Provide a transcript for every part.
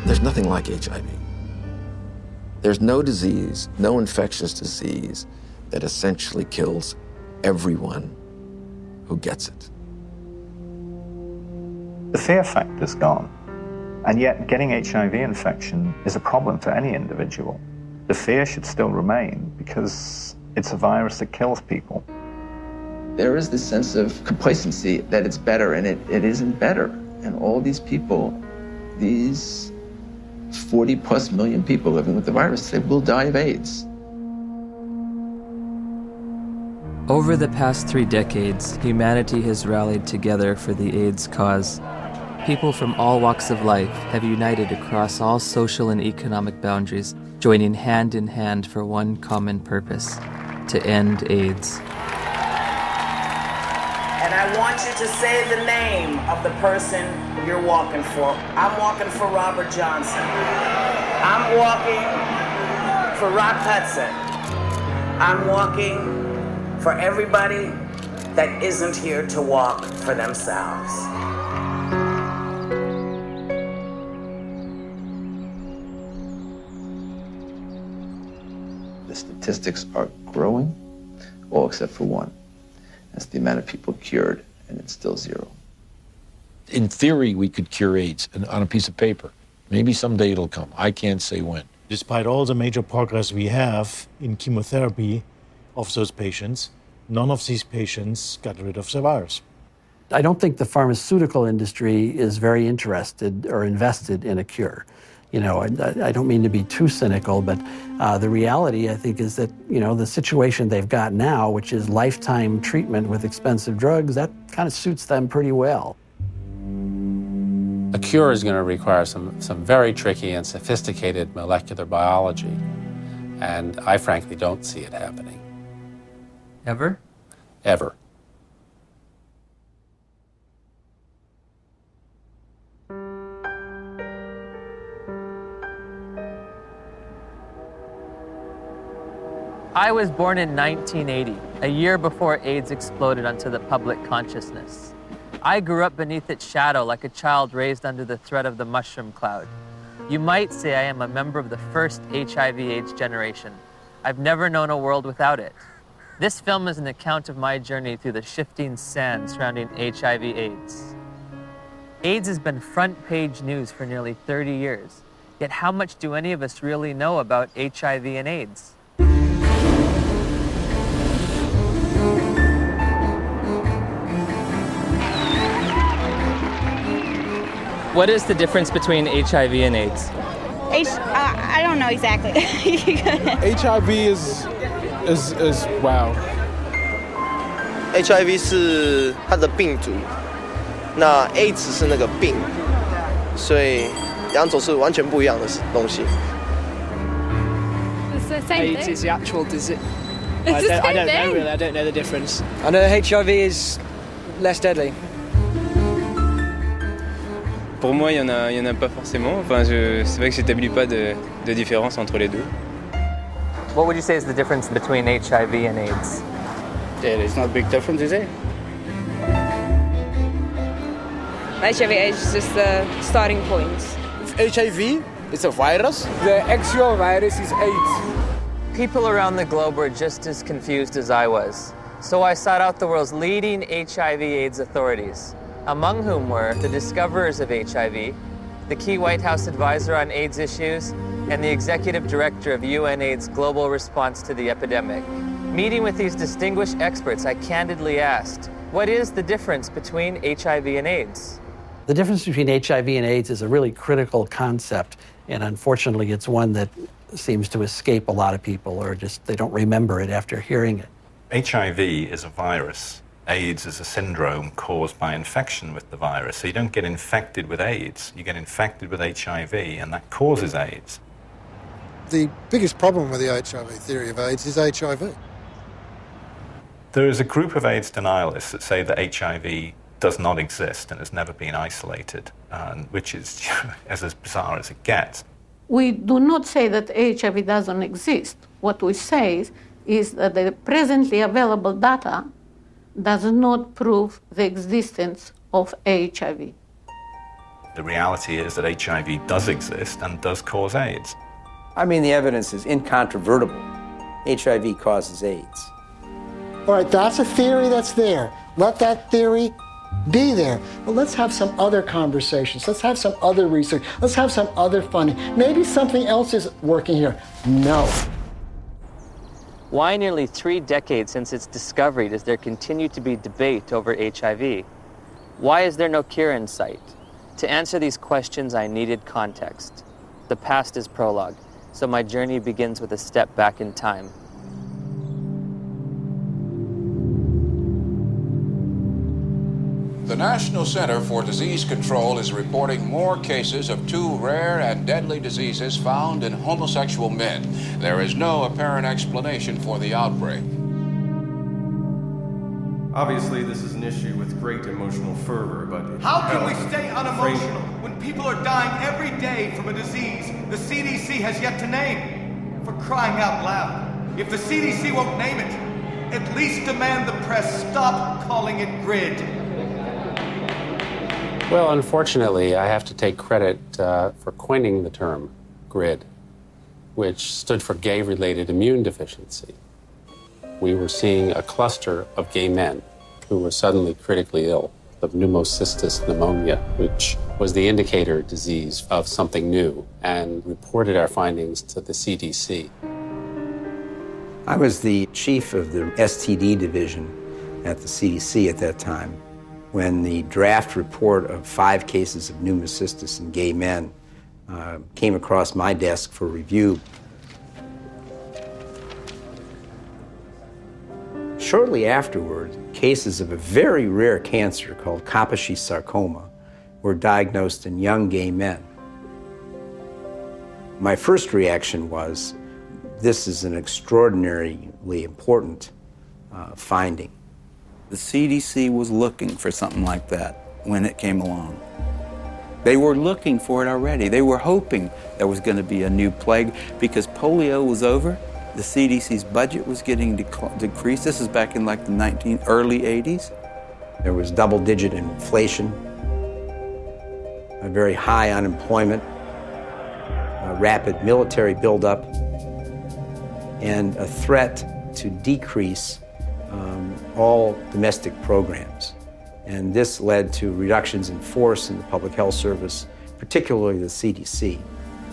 There's nothing like HIV. There's no disease, no infectious disease that essentially kills everyone who gets it. The fear factor's gone, and yet getting HIV infection is a problem for any individual. The fear should still remain because it's a virus that kills people. There is this sense of complacency that it's better, and it isn't better. And all these people, these 40 plus million people living with the virus, they will die of AIDS. Over the past 3 decades, humanity has rallied together for the AIDS cause. People from all walks of life have united across all social and economic boundaries, joining hand in hand for one common purpose: to end AIDS. And I want you to say the name of the person you're walking for. I'm walking for Robert Johnson. I'm walking for Rock Hudson. I'm walking for everybody that isn't here to walk for themselves. The statistics are growing, all except for one. That's the amount of people cured, and it's still 0. In theory, we could cure AIDS on a piece of paper. Maybe someday it'll come. I can't say when. Despite all the major progress we have in chemotherapy of those patients, none of these patients got rid of the virus. I don't think the pharmaceutical industry is very interested or invested in a cure. You know, I don't mean to be too cynical, but the reality, I think, is that, you know, the situation they've got now, which is lifetime treatment with expensive drugs, that kind of suits them pretty well. A cure is going to require some very tricky and sophisticated molecular biology, and I frankly don't see it happening. Ever? Ever. I was born in 1980, a year before AIDS exploded onto the public consciousness. I grew up beneath its shadow like a child raised under the threat of the mushroom cloud. You might say I am a member of the first HIV/AIDS generation. I've never known a world without it. This film is an account of my journey through the shifting sand surrounding HIV/AIDS. AIDS has been front-page news for nearly 30 years. Yet how much do any of us really know about HIV and AIDS? What is the difference between HIV and AIDS? I don't know exactly. HIV is wow. HIV 是它的病毒，那 AIDS 是那个病，所以两种是完全不一样的东西。It's the same AIDS thing. is the actual disease. It's the same I don't know thing. really. I don't know the difference. I know HIV is less deadly. Pour moi, il y en a pas forcément. Enfin, c'est vrai que j'établis pas de différence entre les deux. What would you say is the difference between HIV and AIDS? It's not a big difference, is it? HIV/AIDS is just the starting point. HIV is a virus. The actual virus is AIDS. People around the globe were just as confused as I was. So I sought out the world's leading HIV/AIDS authorities, among whom were the discoverers of HIV, the key White House advisor on AIDS issues, and the executive director of UNAIDS' global response to the epidemic. Meeting with these distinguished experts, I candidly asked, what is the difference between HIV and AIDS? The difference between HIV and AIDS is a really critical concept, and unfortunately it's one that seems to escape a lot of people, or just they don't remember it after hearing it. HIV is a virus. AIDS is a syndrome caused by infection with the virus. So you don't get infected with AIDS, you get infected with HIV, and that causes AIDS. The biggest problem with the HIV theory of AIDS is HIV. There is a group of AIDS denialists that say that HIV does not exist and has never been isolated, which is as bizarre as it gets. We do not say that HIV doesn't exist. What we say is that the presently available data does not prove the existence of HIV. The reality is that HIV does exist and does cause AIDS. I mean, the evidence is incontrovertible. HIV causes AIDS. All right, that's a theory that's there. Let that theory be there. But let's have some other conversations. Let's have some other research. Let's have some other funding. Maybe something else is working here. No. Why nearly 3 decades since its discovery does there continue to be debate over HIV? Why is there no cure in sight? To answer these questions, I needed context. The past is prologue, so my journey begins with a step back in time. The National Center for Disease Control is reporting more cases of 2 rare and deadly diseases found in homosexual men. There is no apparent explanation for the outbreak. Obviously, this is an issue with great emotional fervor, but... How can we stay unemotional when people are dying every day from a disease the CDC has yet to name? For crying out loud. If the CDC won't name it, at least demand the press stop calling it GRID. Well, unfortunately, I have to take credit for coining the term GRID, which stood for gay-related immune deficiency. We were seeing a cluster of gay men who were suddenly critically ill of pneumocystis pneumonia, which was the indicator disease of something new, and reported our findings to the CDC. I was the chief of the STD division at the CDC at that time, when the draft report of 5 cases of pneumocystis in gay men came across my desk for review. Shortly afterward, cases of a very rare cancer called Kaposi sarcoma were diagnosed in young gay men. My first reaction was, this is an extraordinarily important finding. The CDC was looking for something like that when it came along. They were looking for it already. They were hoping there was going to be a new plague because polio was over. The CDC's budget was getting decreased. This is back in like the early 80s. There was double-digit inflation, a very high unemployment, a rapid military buildup, and a threat to decrease all domestic programs. And this led to reductions in force in the Public Health Service, particularly the CDC.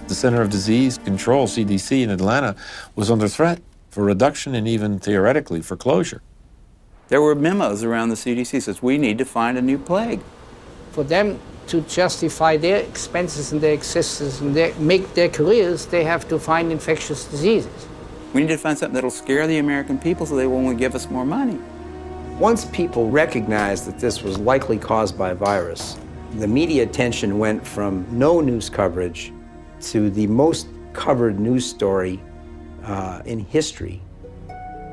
The Center of Disease Control, CDC, in Atlanta was under threat for reduction and even theoretically for closure. There were memos around the CDC that says, we need to find a new plague. For them to justify their expenses and their existence and make their careers, they have to find infectious diseases. We need to find something that'll scare the American people so they won't give us more money. Once people recognized that this was likely caused by a virus, the media attention went from no news coverage to the most covered news story in history.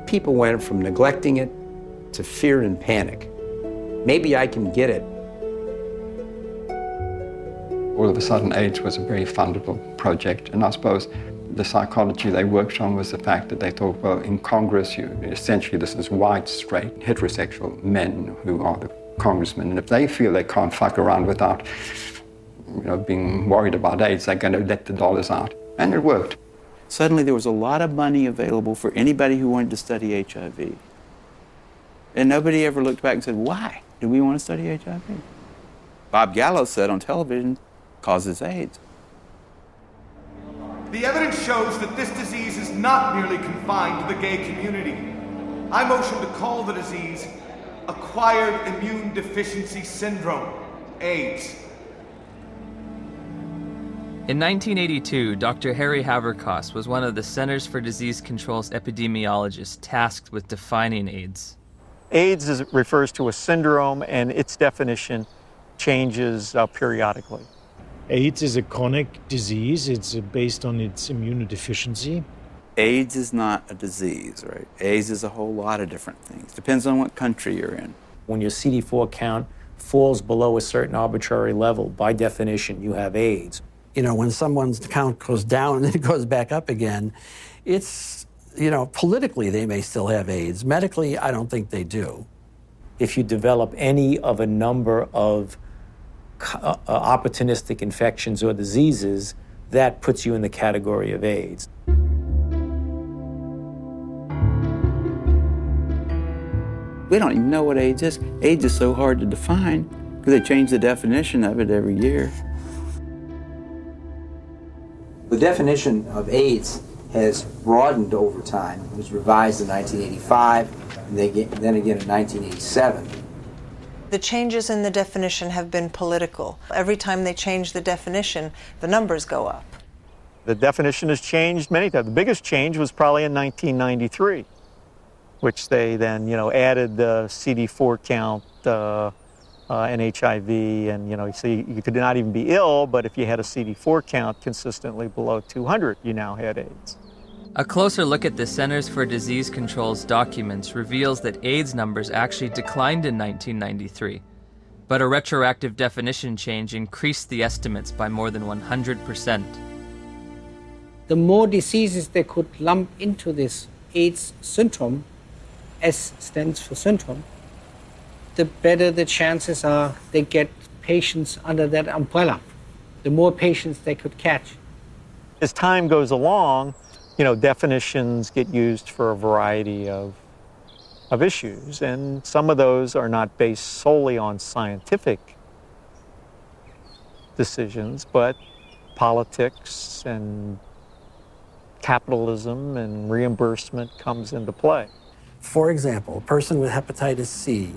People went from neglecting it to fear and panic. Maybe I can get it. All of a sudden, AIDS was a very fundable project, and I suppose the psychology they worked on was the fact that they thought, well, in Congress, essentially this is white, straight, heterosexual men who are the congressmen, and if they feel they can't fuck around without being worried about AIDS, they're going to let the dollars out. And it worked. Suddenly there was a lot of money available for anybody who wanted to study HIV. And nobody ever looked back and said, why do we want to study HIV? Bob Gallo said on television, causes AIDS. The evidence shows that this disease is not merely confined to the gay community. I motion to call the disease Acquired Immune Deficiency Syndrome, AIDS. In 1982, Dr. Harry Haverkos was one of the Centers for Disease Control's epidemiologists tasked with defining AIDS. AIDS refers to a syndrome, and its definition changes periodically. AIDS is a chronic disease. It's based on its immunodeficiency. AIDS is not a disease, right? AIDS is a whole lot of different things. Depends on what country you're in. When your CD4 count falls below a certain arbitrary level, by definition, you have AIDS. You know, when someone's count goes down and then it goes back up again, it's, politically they may still have AIDS. Medically, I don't think they do. If you develop any of a number of opportunistic infections or diseases, that puts you in the category of AIDS. We don't even know what AIDS is. AIDS is so hard to define because they change the definition of it every year. The definition of AIDS has broadened over time. It was revised in 1985, and then again in 1987. The changes in the definition have been political. Every time they change the definition, the numbers go up. The definition has changed many times. The biggest change was probably in 1993, which they then, added the CD4 count and HIV, and so you could not even be ill, but if you had a CD4 count consistently below 200, you now had AIDS. A closer look at the Centers for Disease Control's documents reveals that AIDS numbers actually declined in 1993, but a retroactive definition change increased the estimates by more than 100%. The more diseases they could lump into this AIDS syndrome, S stands for syndrome, the better the chances are they get patients under that umbrella, the more patients they could catch. As time goes along, definitions get used for a variety of issues, and some of those are not based solely on scientific decisions, but politics and capitalism and reimbursement comes into play. For example, a person with hepatitis C,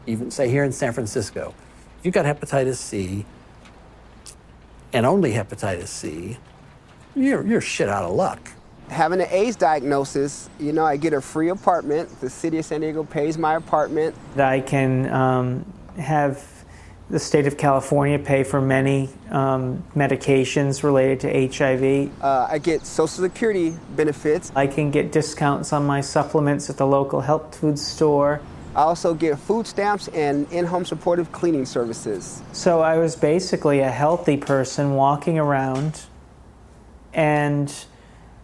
even say here in San Francisco, if you've got hepatitis C and only hepatitis C, you're shit out of luck. Having an AIDS diagnosis, I get a free apartment. The city of San Diego pays my apartment. I can have the state of California pay for many medications related to HIV. I get Social Security benefits. I can get discounts on my supplements at the local health food store. I also get food stamps and in-home supportive cleaning services. So I was basically a healthy person walking around, and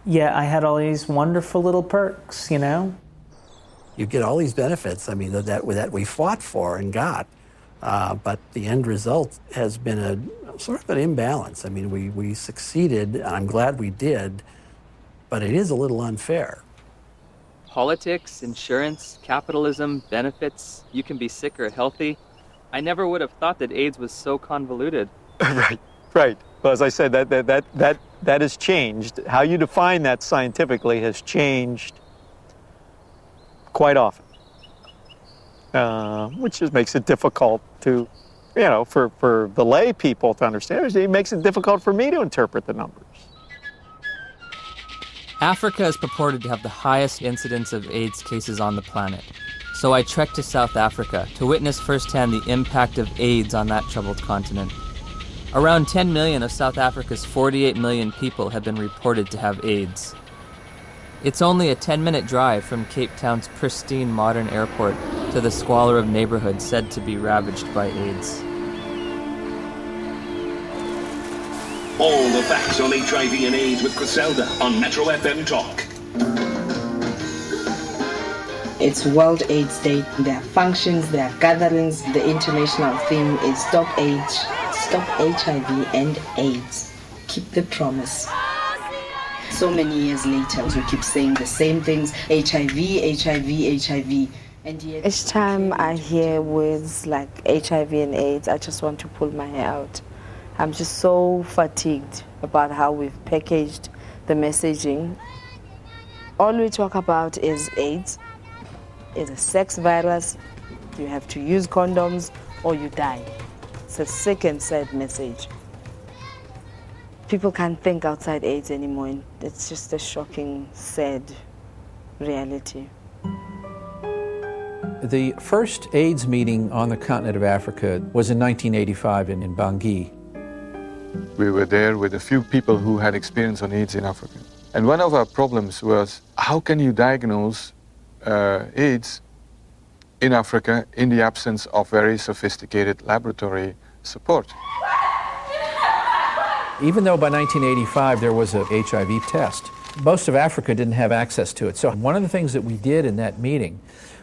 I had all these wonderful little perks, You get all these benefits, that we fought for and got. But the end result has been a sort of an imbalance. We succeeded, and I'm glad we did, but it is a little unfair. Politics, insurance, capitalism, benefits, you can be sick or healthy. I never would have thought that AIDS was so convoluted. Right. Well, as I said, that has changed. How you define that scientifically has changed quite often. Which just makes it difficult to, for the lay people to understand. It makes it difficult for me to interpret the numbers. Africa is purported to have the highest incidence of AIDS cases on the planet. So I trekked to South Africa to witness firsthand the impact of AIDS on that troubled continent. Around 10 million of South Africa's 48 million people have been reported to have AIDS. It's only a 10-minute drive from Cape Town's pristine modern airport to the squalor of neighborhoods said to be ravaged by AIDS. All the facts on HIV and AIDS with Griselda on Metro FM Talk. It's World AIDS Day. There are functions, there are gatherings. The international theme is Stop AIDS, Stop HIV and AIDS. Keep the promise. So many years later, we keep saying the same things, HIV, HIV, HIV. And yet, each time I hear words like HIV and AIDS, I just want to pull my hair out. I'm just so fatigued about how we've packaged the messaging. All we talk about is AIDS. It's a sex virus. You have to use condoms or you die. It's a sick and sad message. People can't think outside AIDS anymore. It's just a shocking, sad reality. The first AIDS meeting on the continent of Africa was in 1985 in Bangui. We were there with a few people who had experience on AIDS in Africa. And one of our problems was, how can you diagnose AIDS in Africa in the absence of very sophisticated laboratory support? Even though by 1985 there was a HIV test, most of Africa didn't have access to it. So one of the things that we did in that meeting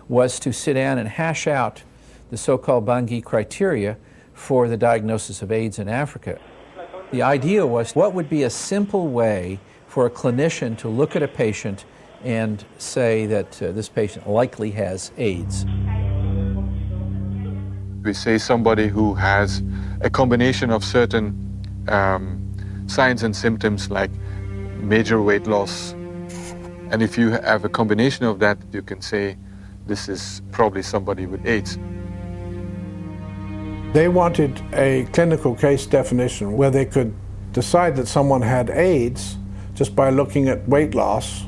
was to sit down and hash out the so-called Bangui criteria for the diagnosis of AIDS in Africa. The idea was, what would be a simple way for a clinician to look at a patient and say that this patient likely has AIDS? We say somebody who has a combination of certain signs and symptoms like major weight loss. And if you have a combination of that, you can say this is probably somebody with AIDS. They wanted a clinical case definition where they could decide that someone had AIDS just by looking at weight loss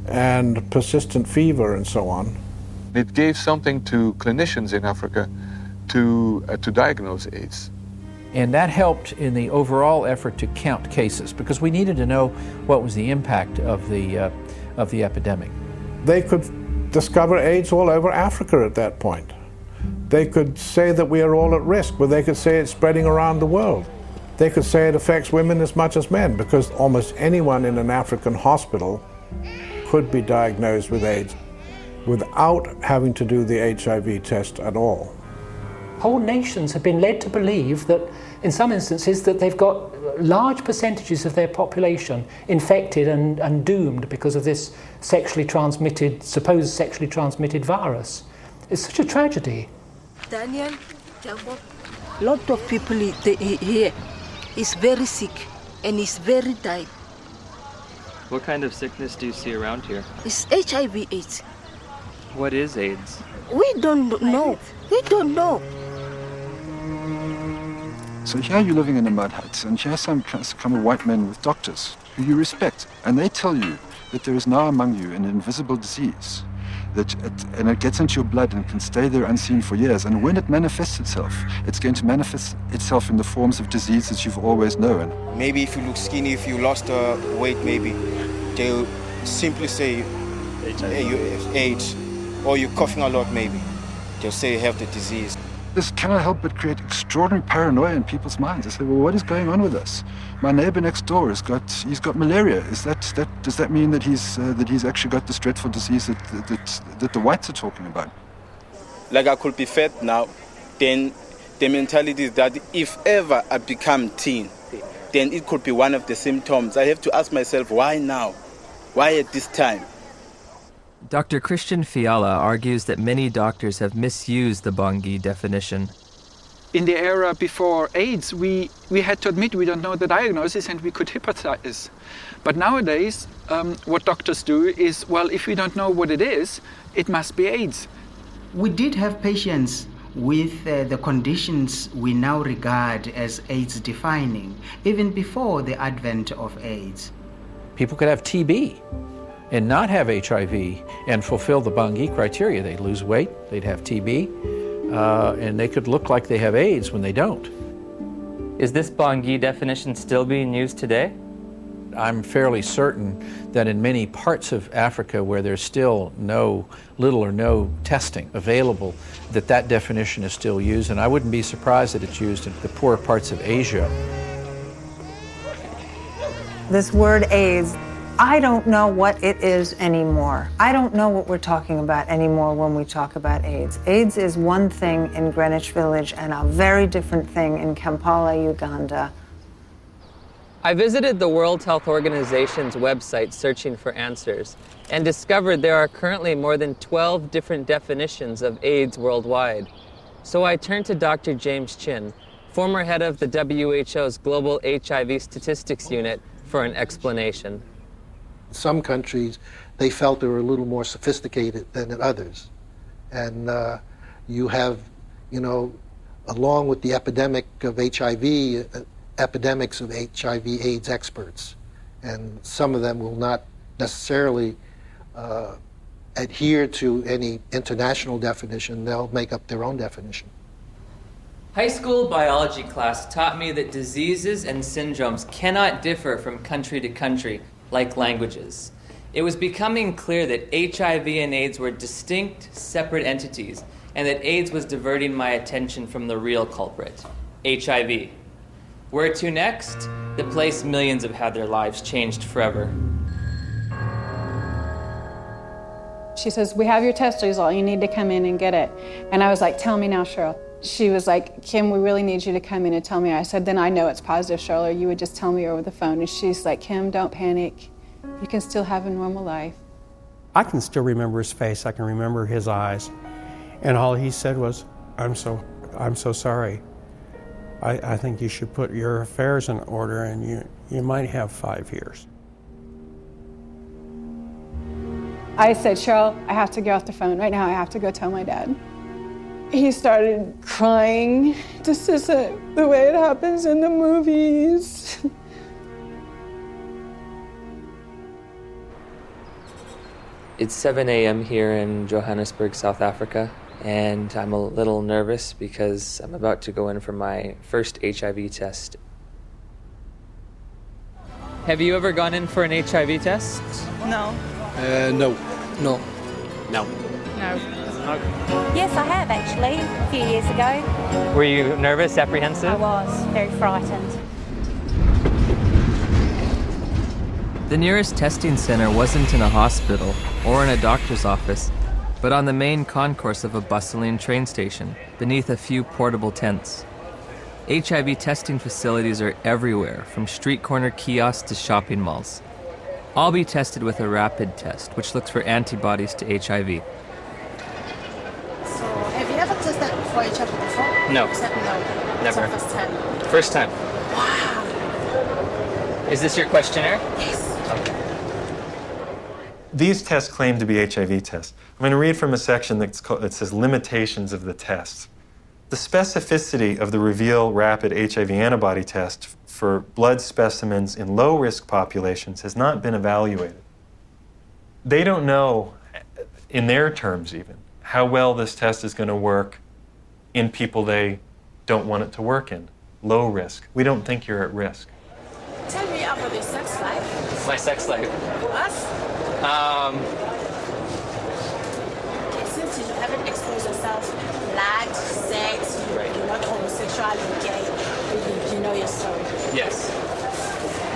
and persistent fever and so on. It gave something to clinicians in Africa to diagnose AIDS. And that helped in the overall effort to count cases, because we needed to know what was the impact of the epidemic. They could discover AIDS all over Africa at that point. They could say that we are all at risk, but they could say it's spreading around the world. They could say it affects women as much as men, because almost anyone in an African hospital could be diagnosed with AIDS without having to do the HIV test at all. Whole nations have been led to believe that, in some instances, that they've got large percentages of their population infected and doomed because of this supposed sexually transmitted virus. It's such a tragedy. Daniel, a lot of people here is very sick and is very dying. What kind of sickness do you see around here? It's HIV/AIDS. What is AIDS? We don't know. We don't know. So here you're living in a mud hut, and here come a white men with doctors who you respect, and they tell you that there is now among you an invisible disease, and it gets into your blood and can stay there unseen for years, and when it manifests itself, it's going to manifest itself in the forms of disease that you've always known. Maybe if you look skinny, if you lost weight, maybe they'll simply say hey, you have AIDS, or you're coughing a lot, maybe. They'll say you have the disease. This cannot help but create extraordinary paranoia in people's minds. They say, well, what is going on with us? My neighbor next door he's got malaria. Does that mean that he's actually got this dreadful disease that the whites are talking about? Like I could be fat now, then the mentality is that if ever I become teen, then it could be one of the symptoms. I have to ask myself, why now? Why at this time? Dr. Christian Fiala argues that many doctors have misused the Bangui definition. In the era before AIDS, we had to admit we don't know the diagnosis and we could hypothesize. But nowadays, what doctors do is, well, if we don't know what it is, it must be AIDS. We did have patients with the conditions we now regard as AIDS defining, even before the advent of AIDS. People could have TB and not have HIV and fulfill the Bangui criteria. They'd lose weight, they'd have TB, and they could look like they have AIDS when they don't. Is this Bangui definition still being used today? I'm fairly certain that in many parts of Africa where there's still little or no testing available, that definition is still used, and I wouldn't be surprised that it's used in the poorer parts of Asia. This word AIDS, I don't know what it is anymore. I don't know what we're talking about anymore when we talk about AIDS. AIDS is one thing in Greenwich Village and a very different thing in Kampala, Uganda. I visited the World Health Organization's website searching for answers and discovered there are currently more than 12 different definitions of AIDS worldwide. So I turned to Dr. James Chin, former head of the WHO's Global HIV Statistics Unit, for an explanation. Some countries, they felt they were a little more sophisticated than in others. And you have, along with the epidemic of HIV, epidemics of HIV/AIDS experts. And some of them will not necessarily adhere to any international definition. They'll make up their own definition. High school biology class taught me that diseases and syndromes cannot differ from country to country like languages. It was becoming clear that HIV and AIDS were distinct, separate entities, and that AIDS was diverting my attention from the real culprit, HIV. Where to next? The place millions have had their lives changed forever. She says, we have your test result, you need to come in and get it. And I was like, tell me now, Cheryl. she was like, Kim, we really need you to come in and tell me. I said, then I know it's positive, Charlotte. You would just tell me over the phone. And she's like, Kim, don't panic. You can still have a normal life. I can still remember his face. I can remember his eyes. And all he said was, I'm so sorry. I think you should put your affairs in order, and you might have 5 years. I said, Cheryl, I have to get off the phone right now. I have to go tell my dad. He started crying. This isn't the way it happens in the movies. It's 7 a.m. here in Johannesburg, South Africa, and I'm a little nervous because I'm about to go in for my first HIV test. Have you ever gone in for an HIV test? No. No. No. No. No. Yes, I have actually, a few years ago. Were you nervous, apprehensive? I was, very frightened. The nearest testing center wasn't in a hospital or in a doctor's office, but on the main concourse of a bustling train station, beneath a few portable tents. HIV testing facilities are everywhere, from street corner kiosks to shopping malls. I'll be tested with a rapid test, which looks for antibodies to HIV. So, have you ever tested for HIV before? No. You said no. Never. It's the first time. First time. Wow. Is this your questionnaire? Yes. Okay. These tests claim to be HIV tests. I'm going to read from a section that says limitations of the test. The specificity of the Reveal Rapid HIV Antibody Test for blood specimens in low-risk populations has not been evaluated. They don't know, in their terms even, how well this test is going to work in people they don't want it to work in. Low risk. We don't think you're at risk. Tell me about your sex life. My sex life. Us? Okay, since you haven't exposed yourself, blood, sex, you're not homosexual, you're gay, you know your story. Yes.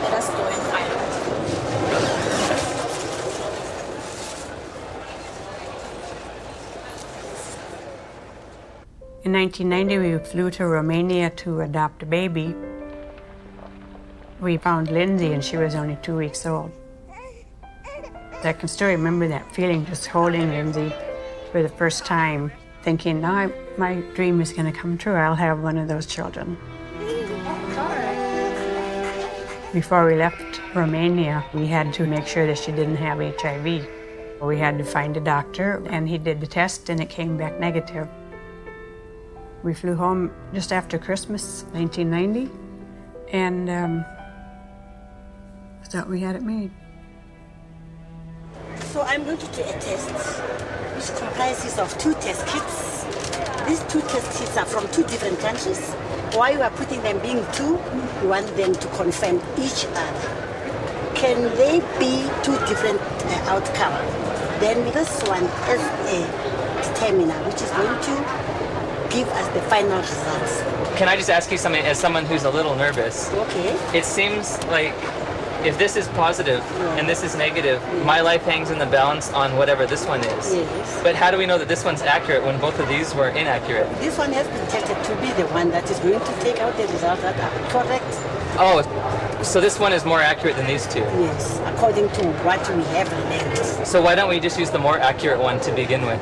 Let us go and find out. In 1990, we flew to Romania to adopt a baby. We found Lindsay, and she was only 2 weeks old. I can still remember that feeling, just holding Lindsay for the first time, thinking, now my dream is going to come true. I'll have one of those children. Before we left Romania, we had to make sure that she didn't have HIV. We had to find a doctor, and he did the test, and it came back negative. We flew home just after Christmas, 1990, and thought we had it made. So I'm going to do a test, which comprises of 2 test kits. These 2 test kits are from 2 different countries. Why you are putting them being 2, you want them to confirm each other. Can they be 2 different outcomes? Then this one is a determiner, which is going to give us the final results. Can I just ask you something, as someone who's a little nervous? Okay. It seems like if this is positive and this is negative, my life hangs in the balance on whatever this one is. Yes. But how do we know that this one's accurate when both of these were inaccurate? This one has been tested to be the one that is going to take out the results that are correct. Oh, so this one is more accurate than these 2? Yes, according to what we have learned. So why don't we just use the more accurate one to begin with?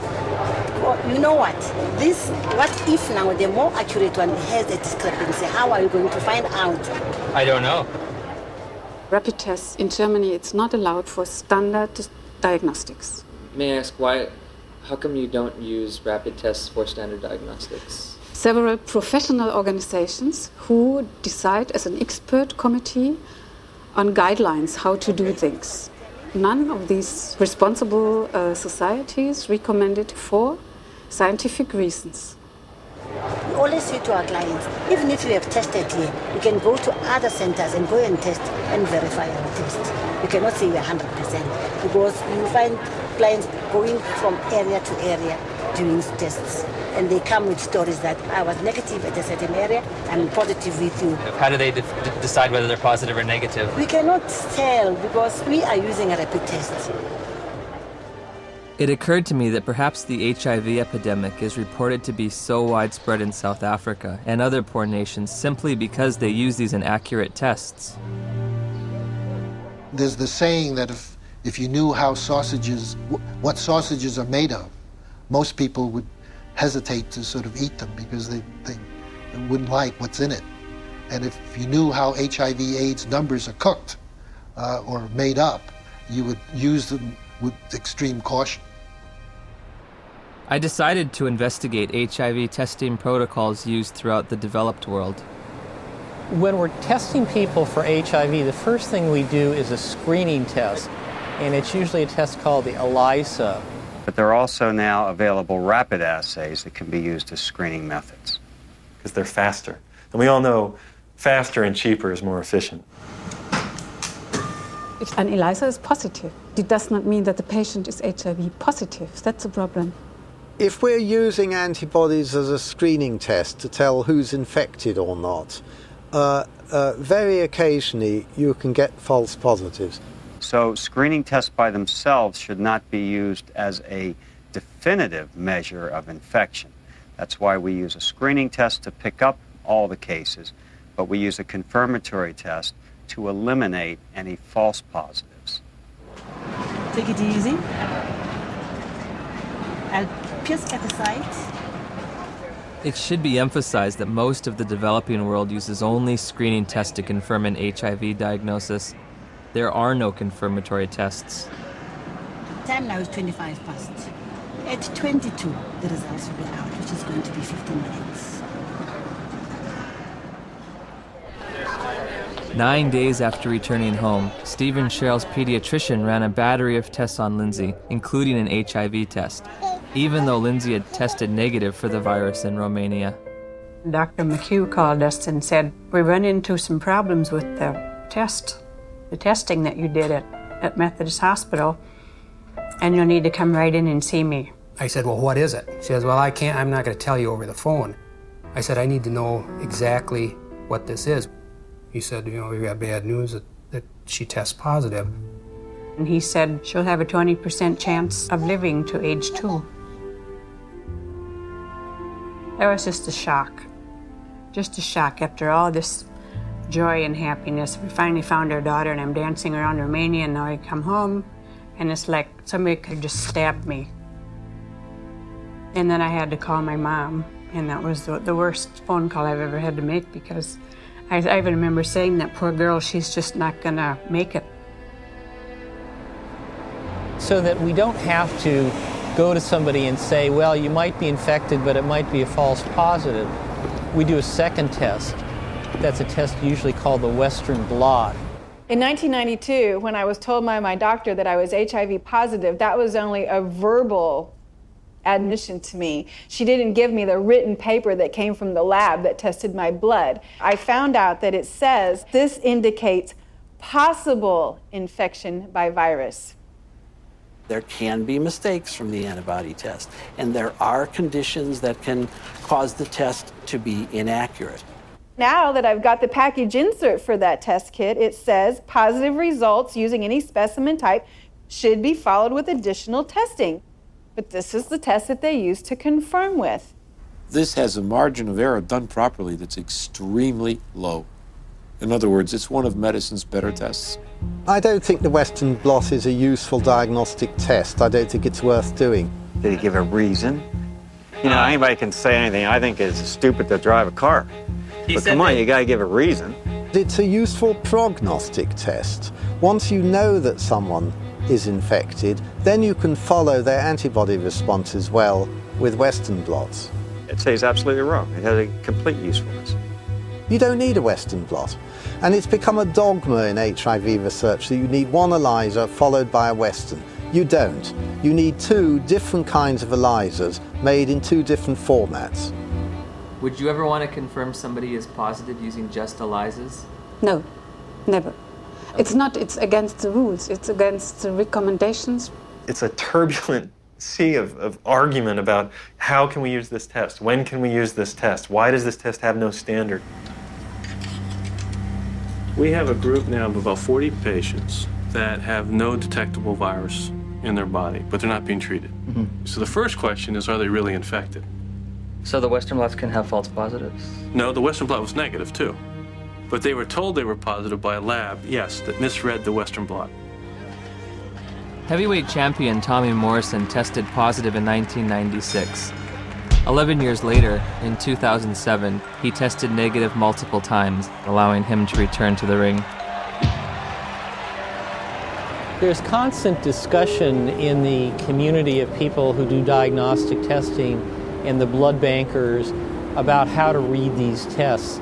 Well, you know what? What if now the more accurate one has a discrepancy? How are you going to find out? I don't know. Rapid tests in Germany, it's not allowed for standard diagnostics. May I ask why? How come you don't use rapid tests for standard diagnostics? Several professional organizations who decide as an expert committee on guidelines how to do things. None of these responsible societies recommend it for scientific reasons. We always say to our clients, even if you have tested here, you can go to other centers and go and test and verify our test. You cannot say we're 100% because you find clients going from area to area doing tests. And they come with stories that I was negative at a certain area, I'm positive with you. How do they decide whether they're positive or negative? We cannot tell because we are using a rapid test. It occurred to me that perhaps the HIV epidemic is reported to be so widespread in South Africa and other poor nations simply because they use these inaccurate tests. There's the saying that if you knew how what sausages are made of, most people would hesitate to sort of eat them because they wouldn't like what's in it. And if you knew how HIV/AIDS numbers are cooked or made up, you would use them with extreme caution. I decided to investigate HIV testing protocols used throughout the developed world. When we're testing people for HIV, the first thing we do is a screening test, and it's usually a test called the ELISA. But there are also now available rapid assays that can be used as screening methods. Because they're faster. And we all know faster and cheaper is more efficient. If an ELISA is positive, it does not mean that the patient is HIV positive. That's a problem. If we're using antibodies as a screening test to tell who's infected or not, very occasionally you can get false positives. So screening tests by themselves should not be used as a definitive measure of infection. That's why we use a screening test to pick up all the cases, but we use a confirmatory test to eliminate any false positives. Take it easy. I'll pierce at the site. It should be emphasized that most of the developing world uses only screening tests to confirm an HIV diagnosis. There are no confirmatory tests. Time now is 25 past. At 22, the results will be out, which is going to be 15 minutes. 9 days after returning home, Steve and Cheryl's pediatrician ran a battery of tests on Lindsay, including an HIV test, even though Lindsay had tested negative for the virus in Romania. Dr. McHugh called us and said, we run into some problems with the testing that you did at Methodist Hospital, and you'll need to come right in and see me. I said, well, what is it? She says, well, I'm not going to tell you over the phone. I said, I need to know exactly what this is. He said, we've got bad news that she tests positive. And he said she'll have a 20% chance of living to age 2. That was just a shock. Just a shock after all this joy and happiness. We finally found our daughter, and I'm dancing around Romania, and now I come home, and it's like somebody could just stab me. And then I had to call my mom, and that was the worst phone call I've ever had to make, because I even remember saying, that poor girl, she's just not gonna make it. So that we don't have to go to somebody and say, well, you might be infected, but it might be a false positive. We do a second test. That's a test usually called the Western blot. In 1992, when I was told by my doctor that I was HIV positive, that was only a verbal admission to me. She didn't give me the written paper that came from the lab that tested my blood. I found out that it says this indicates possible infection by virus. There can be mistakes from the antibody test, and there are conditions that can cause the test to be inaccurate. Now that I've got the package insert for that test kit, it says positive results using any specimen type should be followed with additional testing. But this is the test that they use to confirm with. This has a margin of error done properly that's extremely low. In other words, it's one of medicine's better tests. I don't think the Western blot is a useful diagnostic test. I don't think it's worth doing. Did he give a reason? Anybody can say anything. I think it's stupid to drive a car. But come on, you gotta give a reason. It's a useful prognostic test. Once you know that someone is infected, then you can follow their antibody response as well with Western blots. I'd say he's absolutely wrong. It has a complete usefulness. You don't need a Western blot. And it's become a dogma in HIV research that you need one ELISA followed by a Western. You don't. You need 2 different kinds of ELISAs made in 2 different formats. Would you ever want to confirm somebody is positive using just ELISAs? No, never. It's against the rules. It's against the recommendations. It's a turbulent sea of argument about how can we use this test? When can we use this test? Why does this test have no standard? We have a group now of about 40 patients that have no detectable virus. in their body, but they're not being treated. So the first question is, are they really infected? So the Western blots can have false positives? No, the Western blot was negative too. But they were told they were positive by a lab, yes, that misread the Western blot. Heavyweight champion Tommy Morrison tested positive in 1996. 11 years later, in 2007, he tested negative multiple times, allowing him to return to the ring. There's constant discussion in the community of people who do diagnostic testing and the blood bankers about how to read these tests.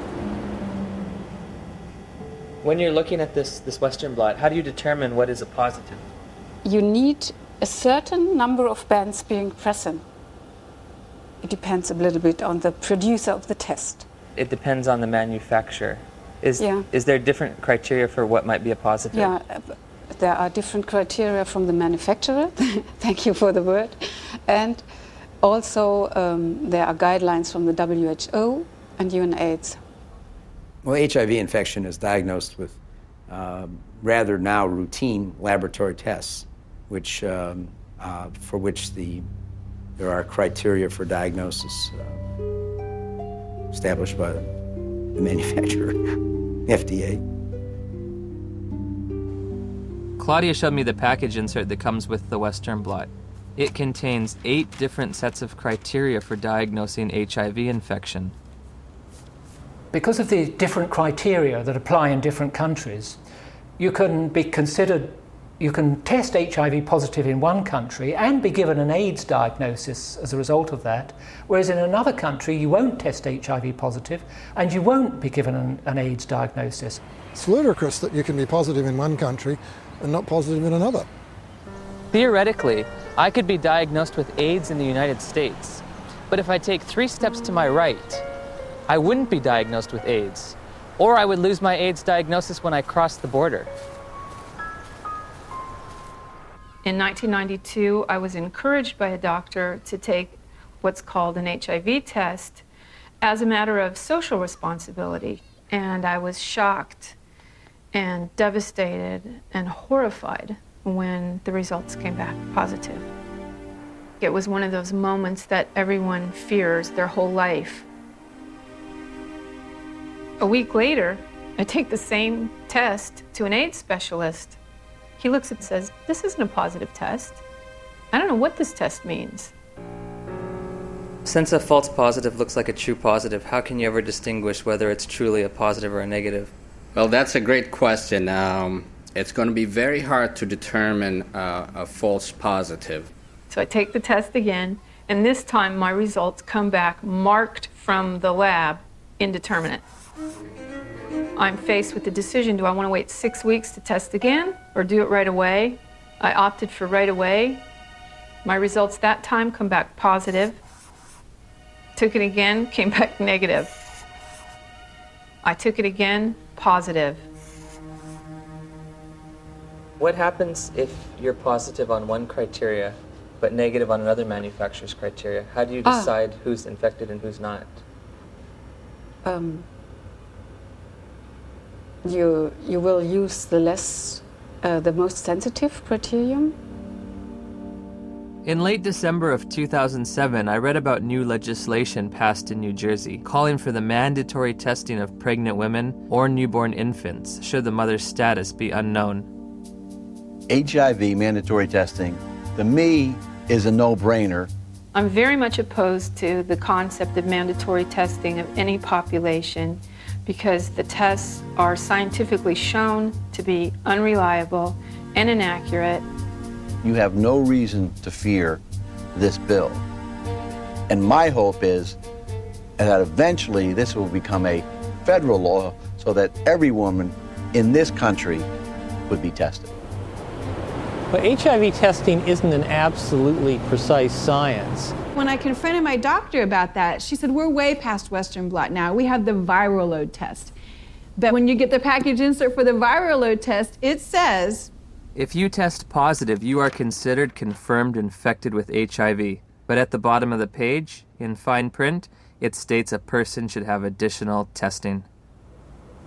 When you're looking at this Western blot, how do you determine what is a positive? You need a certain number of bands being present. It depends a little bit on the producer of the test. It depends on the manufacturer. Is there different criteria for what might be a positive? Yeah, there are different criteria from the manufacturer. Thank you for the word. And also there are guidelines from the WHO and UNAIDS. Well, HIV infection is diagnosed with rather now routine laboratory tests, which for which there are criteria for diagnosis established by the manufacturer, FDA. Claudia showed me the package insert that comes with the Western blot. It contains 8 different sets of criteria for diagnosing HIV infection. Because of the different criteria that apply in different countries, you can test HIV positive in one country and be given an AIDS diagnosis as a result of that, whereas in another country you won't test HIV positive and you won't be given an AIDS diagnosis. It's ludicrous that you can be positive in one country and not positive in another. Theoretically, I could be diagnosed with AIDS in the United States, but if I take 3 steps to my right, I wouldn't be diagnosed with AIDS, or I would lose my AIDS diagnosis when I crossed the border. In 1992, I was encouraged by a doctor to take what's called an HIV test as a matter of social responsibility, and I was shocked and devastated and horrified when the results came back positive. It was one of those moments that everyone fears their whole life. A week later, I take the same test to an AIDS specialist. He looks and says, "This isn't a positive test. I don't know what this test means." Since a false positive looks like a true positive, how can you ever distinguish whether it's truly a positive or a negative? Well, that's a great question. It's going to be very hard to determine a false positive. So I take the test again, and this time my results come back marked from the lab indeterminate. I'm faced with the decision, do I want to wait 6 weeks to test again or do it right away? I opted for right away. My results that time come back positive. Took it again, came back negative. I took it again, positive. What happens if you're positive on one criteria but negative on another manufacturer's criteria? How do you decide who's infected and who's not? You will use the most sensitive criterion. In late December of 2007, I read about new legislation passed in New Jersey calling for the mandatory testing of pregnant women or newborn infants should the mother's status be unknown. HIV mandatory testing, to me, is a no-brainer. I'm very much opposed to the concept of mandatory testing of any population because the tests are scientifically shown to be unreliable and inaccurate. You have no reason to fear this bill. And my hope is that eventually this will become a federal law so that every woman in this country would be tested. But HIV testing isn't an absolutely precise science. When I confronted my doctor about that, she said, we're way past Western blot now. We have the viral load test. But when you get the package insert for the viral load test, it says, if you test positive, you are considered confirmed infected with HIV. But at the bottom of the page, in fine print, it states a person should have additional testing.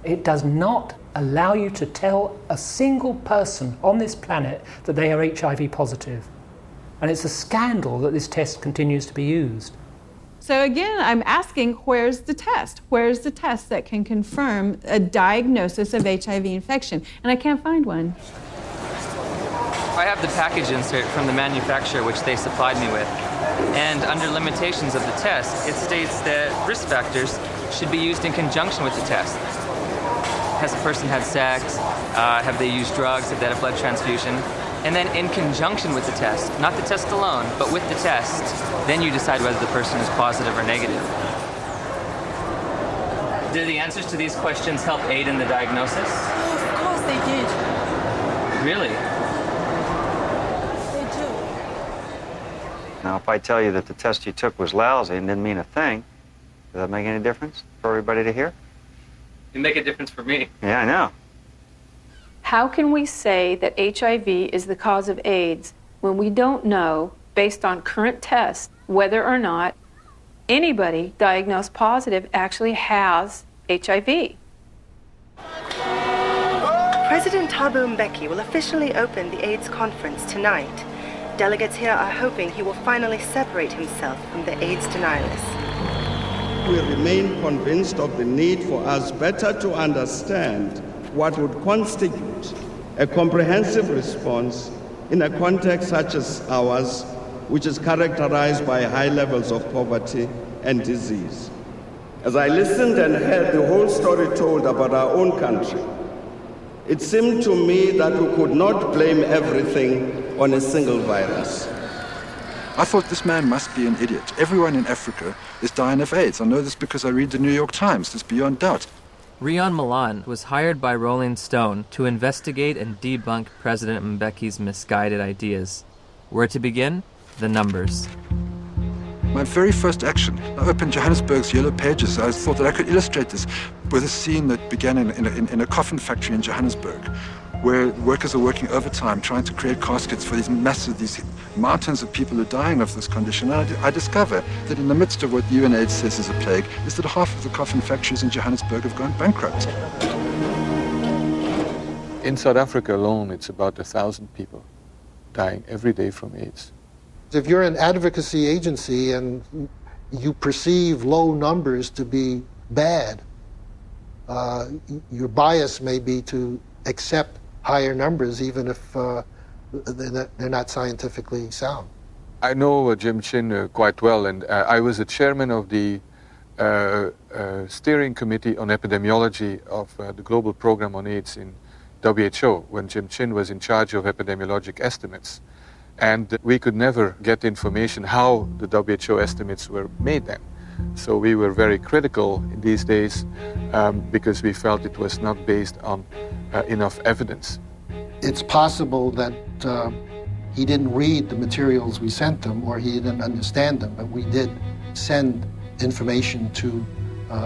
It does not allow you to tell a single person on this planet that they are HIV positive. And it's a scandal that this test continues to be used. So again, I'm asking, where's the test? Where's the test that can confirm a diagnosis of HIV infection? And I can't find one. I have the package insert from the manufacturer which they supplied me with. And under limitations of the test, it states that risk factors should be used in conjunction with the test. Has a person had sex? Have they used drugs? Have they had a blood transfusion? And then in conjunction with the test, not the test alone, but with the test, then you decide whether the person is positive or negative. Do the answers to these questions help aid in the diagnosis? Oh, of course they did. Really? They do. Now, if I tell you that the test you took was lousy and didn't mean a thing, does that make any difference for everybody to hear? You make a difference for me. Yeah, I know. How can we say that HIV is the cause of AIDS when we don't know, based on current tests, whether or not anybody diagnosed positive actually has HIV? President Thabo Mbeki will officially open the AIDS conference tonight. Delegates here are hoping he will finally separate himself from the AIDS denialists. We remain convinced of the need for us better to understand what would constitute a comprehensive response in a context such as ours, which is characterized by high levels of poverty and disease. As I listened and heard the whole story told about our own country, it seemed to me that we could not blame everything on a single virus. I thought this man must be an idiot. Everyone in Africa is dying of AIDS. I know this because I read the New York Times. It's beyond doubt. Rion Milan was hired by Rolling Stone to investigate and debunk President Mbeki's misguided ideas. Where to begin? The numbers. My very first action, I opened Johannesburg's Yellow Pages. I thought that I could illustrate this with a scene that began in a coffin factory in Johannesburg, where workers are working overtime trying to create caskets for these mountains of people who are dying of this condition. And I discover that in the midst of what UNAIDS says is a plague, is that half of the coffin factories in Johannesburg have gone bankrupt. In South Africa alone, it's about 1,000 people dying every day from AIDS. If you're an advocacy agency and you perceive low numbers to be bad, your bias may be to accept higher numbers even if they're not scientifically sound. I know Jim Chin quite well, and I was the chairman of the steering committee on epidemiology of the global program on AIDS in WHO when Jim Chin was in charge of epidemiologic estimates. And we could never get information how the WHO estimates were made then. So we were very critical in these days because we felt it was not based on enough evidence. It's possible that he didn't read the materials we sent him or he didn't understand them, but we did send information to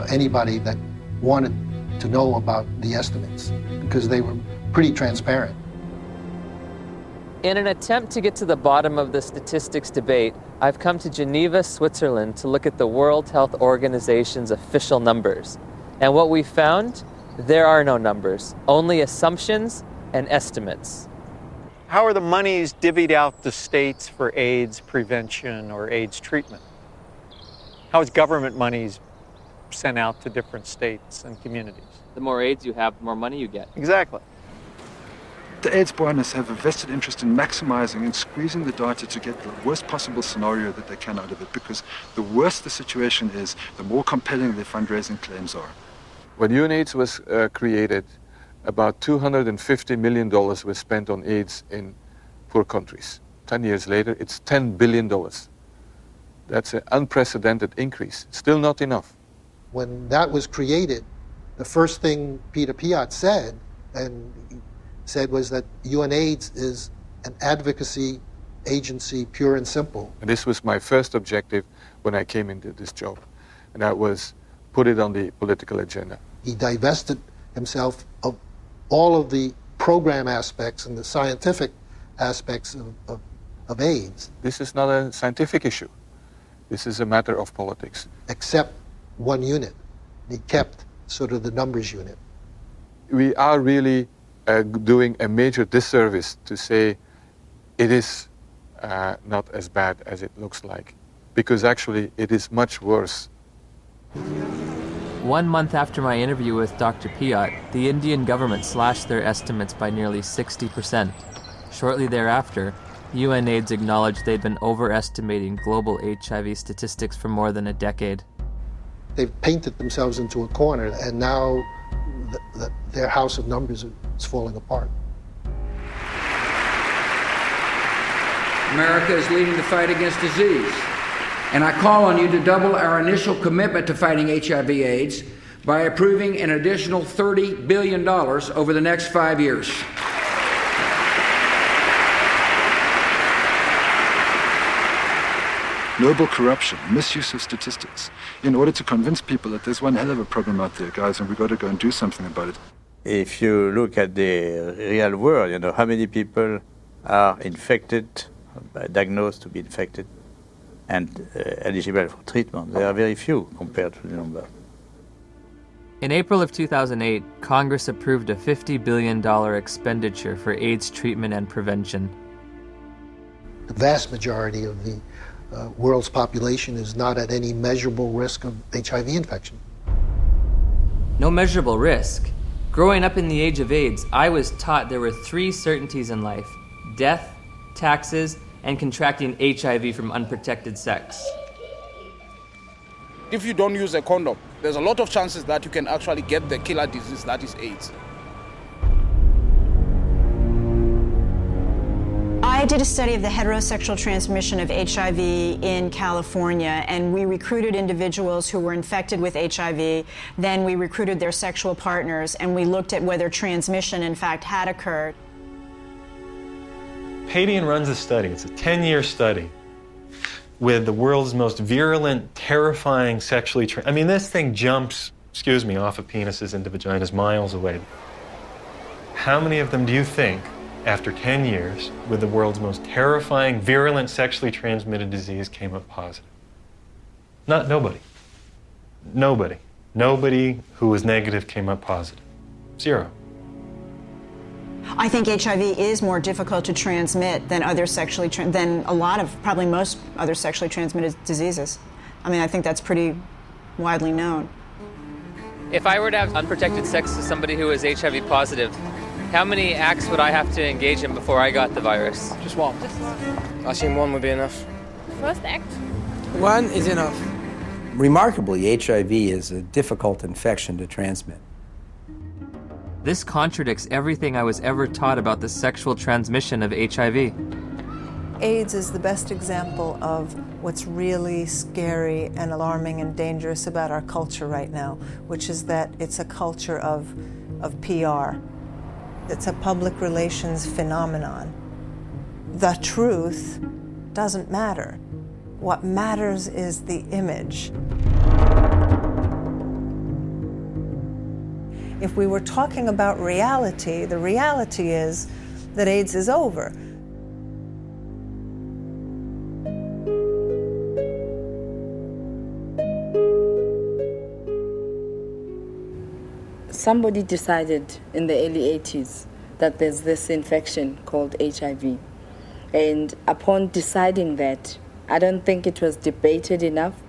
anybody that wanted to know about the estimates because they were pretty transparent. In an attempt to get to the bottom of the statistics debate, I've come to Geneva, Switzerland to look at the World Health Organization's official numbers. And what we found, there are no numbers, only assumptions and estimates. How are the monies divvied out to states for AIDS prevention or AIDS treatment? How is government monies sent out to different states and communities? The more AIDS you have, the more money you get. Exactly. The AIDS buoyaners have a vested interest in maximizing and squeezing the data to get the worst possible scenario that they can out of it, because the worse the situation is, the more compelling their fundraising claims are. When UNAIDS was created, about $250 million was spent on AIDS in poor countries. 10 years later, it's $10 billion. That's an unprecedented increase. Still not enough. When that was created, the first thing Peter Piot said, was that UNAIDS is an advocacy agency, pure and simple. And this was my first objective when I came into this job, and that was put it on the political agenda. He divested himself of all of the program aspects and the scientific aspects of AIDS. This is not a scientific issue. This is a matter of politics. Except one unit. He kept sort of the numbers unit. we are really doing a major disservice to say it is not as bad as it looks like, because actually it is much worse. 1 month after my interview with Dr. Piatt, the Indian government slashed their estimates by nearly 60%. Shortly thereafter, UNAIDS acknowledged they'd been overestimating global HIV statistics for more than a decade. They've painted themselves into a corner, and now their house of numbers is falling apart. America is leading the fight against disease. And I call on you to double our initial commitment to fighting HIV/AIDS by approving an additional $30 billion over the next 5 years. Noble corruption, misuse of statistics, in order to convince people that there's one hell of a problem out there, guys, and we've got to go and do something about it. If you look at the real world, how many people are infected, diagnosed to be infected, and eligible for treatment. There are very few compared to the number. In April of 2008, Congress approved a $50 billion expenditure for AIDS treatment and prevention. The vast majority of the world's population is not at any measurable risk of HIV infection. No measurable risk. Growing up in the age of AIDS, I was taught there were 3 certainties in life: death, taxes, and contracting HIV from unprotected sex. If you don't use a condom, there's a lot of chances that you can actually get the killer disease that is AIDS. I did a study of the heterosexual transmission of HIV in California, and we recruited individuals who were infected with HIV. Then we recruited their sexual partners, and we looked at whether transmission, in fact, had occurred. Padian runs a study. It's a 10-year study with the world's most virulent, terrifying sexually this thing jumps, off of penises into vaginas miles away. How many of them do you think, after 10 years, with the world's most terrifying, virulent, sexually transmitted disease came up positive? Nobody. Nobody. Nobody who was negative came up positive. 0. I think HIV is more difficult to transmit than probably most other sexually transmitted diseases. I think that's pretty widely known. If I were to have unprotected sex with somebody who is HIV positive, how many acts would I have to engage in before I got the virus? Just one. I assume one would be enough. First act? 1 is enough. Remarkably, HIV is a difficult infection to transmit. This contradicts everything I was ever taught about the sexual transmission of HIV. AIDS is the best example of what's really scary and alarming and dangerous about our culture right now, which is that it's a culture of PR. It's a public relations phenomenon. The truth doesn't matter. What matters is the image. If we were talking about reality, the reality is that AIDS is over. Somebody decided in the early 80s that there's this infection called HIV. And upon deciding that, I don't think it was debated enough.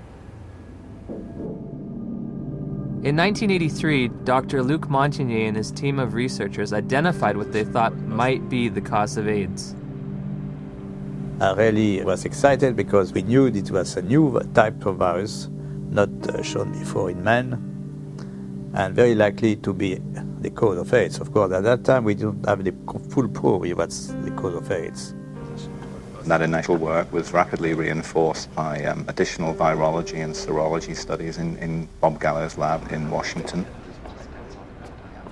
In 1983, Dr. Luc Montagnier and his team of researchers identified what they thought might be the cause of AIDS. I really was excited because we knew it was a new type of virus, not shown before in men, and very likely to be the cause of AIDS. Of course, at that time, we didn't have the full proof of what's the cause of AIDS. That initial work was rapidly reinforced by additional virology and serology studies in Bob Gallo's lab in Washington.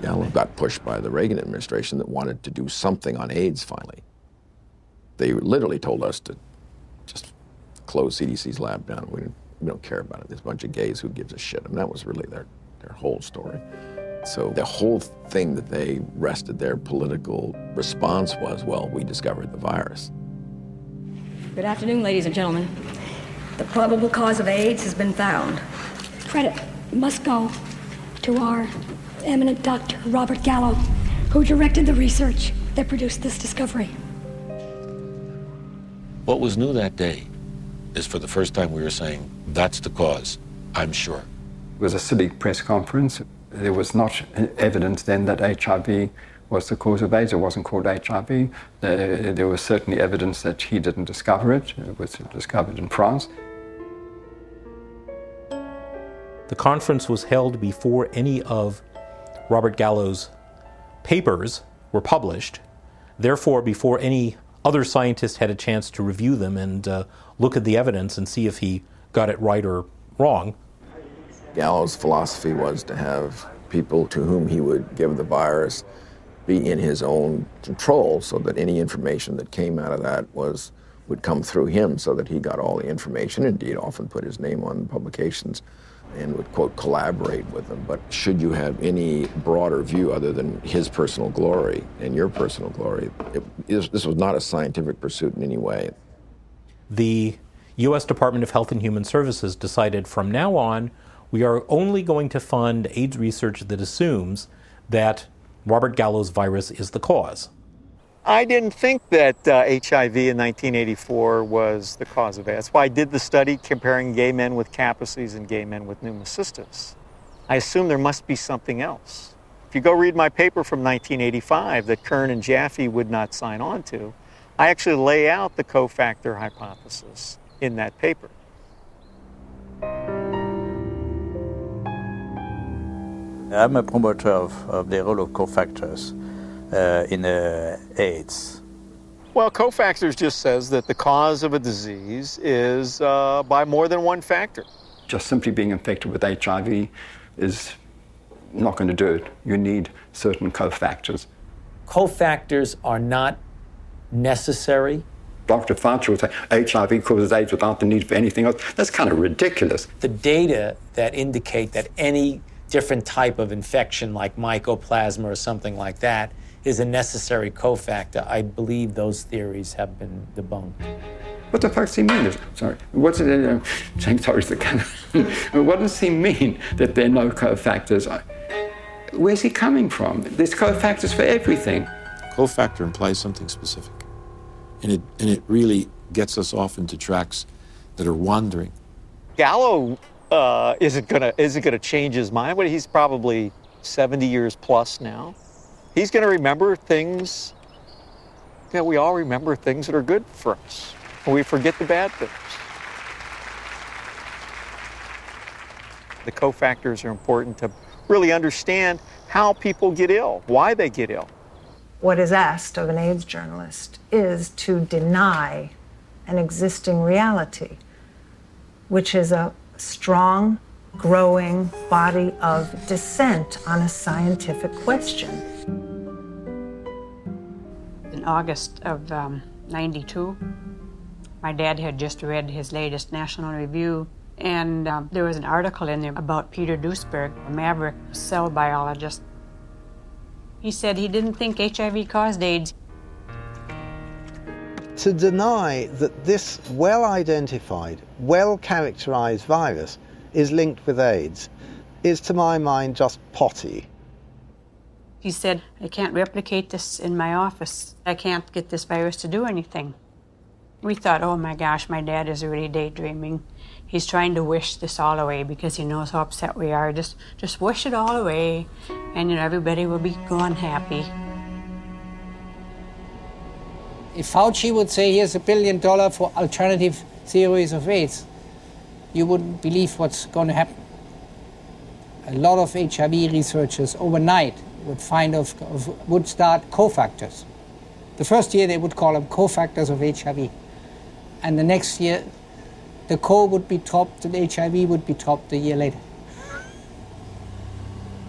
Gallo got pushed by the Reagan administration that wanted to do something on AIDS finally. They literally told us to just close CDC's lab down. We don't care about it. There's a bunch of gays, who gives a shit? That was really their whole story. So the whole thing that they rested their political response was, well, we discovered the virus. Good afternoon, ladies and gentlemen. The probable cause of AIDS has been found. Credit must go to our eminent Dr. Robert Gallo, who directed the research that produced this discovery. What was new that day is for the first time we were saying, that's the cause, I'm sure. It was a silly press conference. There was not evidence then that HIV was the cause of AIDS. It wasn't called HIV. There was certainly evidence that he didn't discover it. It was discovered in France. The conference was held before any of Robert Gallo's papers were published. Therefore, before any other scientist had a chance to review them and look at the evidence and see if he got it right or wrong. Gallo's philosophy was to have people to whom he would give the virus be in his own control, so that any information that came out of that would come through him, so that he got all the information. Indeed, often put his name on publications and would, quote, collaborate with them. But should you have any broader view other than his personal glory and your personal glory, this was not a scientific pursuit in any way. The U.S. Department of Health and Human Services decided from now on, we are only going to fund AIDS research that assumes that Robert Gallo's virus is the cause. I didn't think that HIV in 1984 was the cause of AIDS. That's why I did the study comparing gay men with Kaposi's and gay men with pneumocystis. I assumed there must be something else. If you go read my paper from 1985 that Kern and Jaffe would not sign on to, I actually lay out the cofactor hypothesis in that paper. I'm a promoter of the role of cofactors in AIDS. Well, cofactors just says that the cause of a disease is by more than one factor. Just simply being infected with HIV is not going to do it. You need certain cofactors. Cofactors are not necessary. Dr. Fauci would say HIV causes AIDS without the need for anything else. That's kind of ridiculous. The data that indicate that any different type of infection like mycoplasma or something like that is a necessary cofactor, I believe those theories have been debunked. What the fuck does he mean? Sorry. What's it? What does he mean that there are no cofactors? Where's he coming from? There's cofactors for everything. Cofactor implies something specific. And it really gets us off into tracks that are wandering. Gallo isn't gonna change his mind, but he's probably 70 years plus now. He's gonna remember things. We all remember things that are good for us, and we forget the bad things. The cofactors are important to really understand how people get ill, why they get ill. What is asked of an AIDS journalist is to deny an existing reality, which is a strong, growing body of dissent on a scientific question. In August of '92, my dad had just read his latest National Review, and there was an article in there about Peter Duesberg, a maverick cell biologist. He said he didn't think HIV caused AIDS. To deny that this well-identified, well-characterized virus is linked with AIDS is, to my mind, just potty. He said, I can't replicate this in my office. I can't get this virus to do anything. We thought, oh my gosh, my dad is really daydreaming. He's trying to wish this all away because he knows how upset we are. Just wish it all away, and everybody will be gone happy. If Fauci would say, here's $1 billion for alternative theories of AIDS, you wouldn't believe what's going to happen. A lot of HIV researchers overnight would would start cofactors. The first year they would call them cofactors of HIV. And the next year, the co would be topped and HIV would be topped a year later.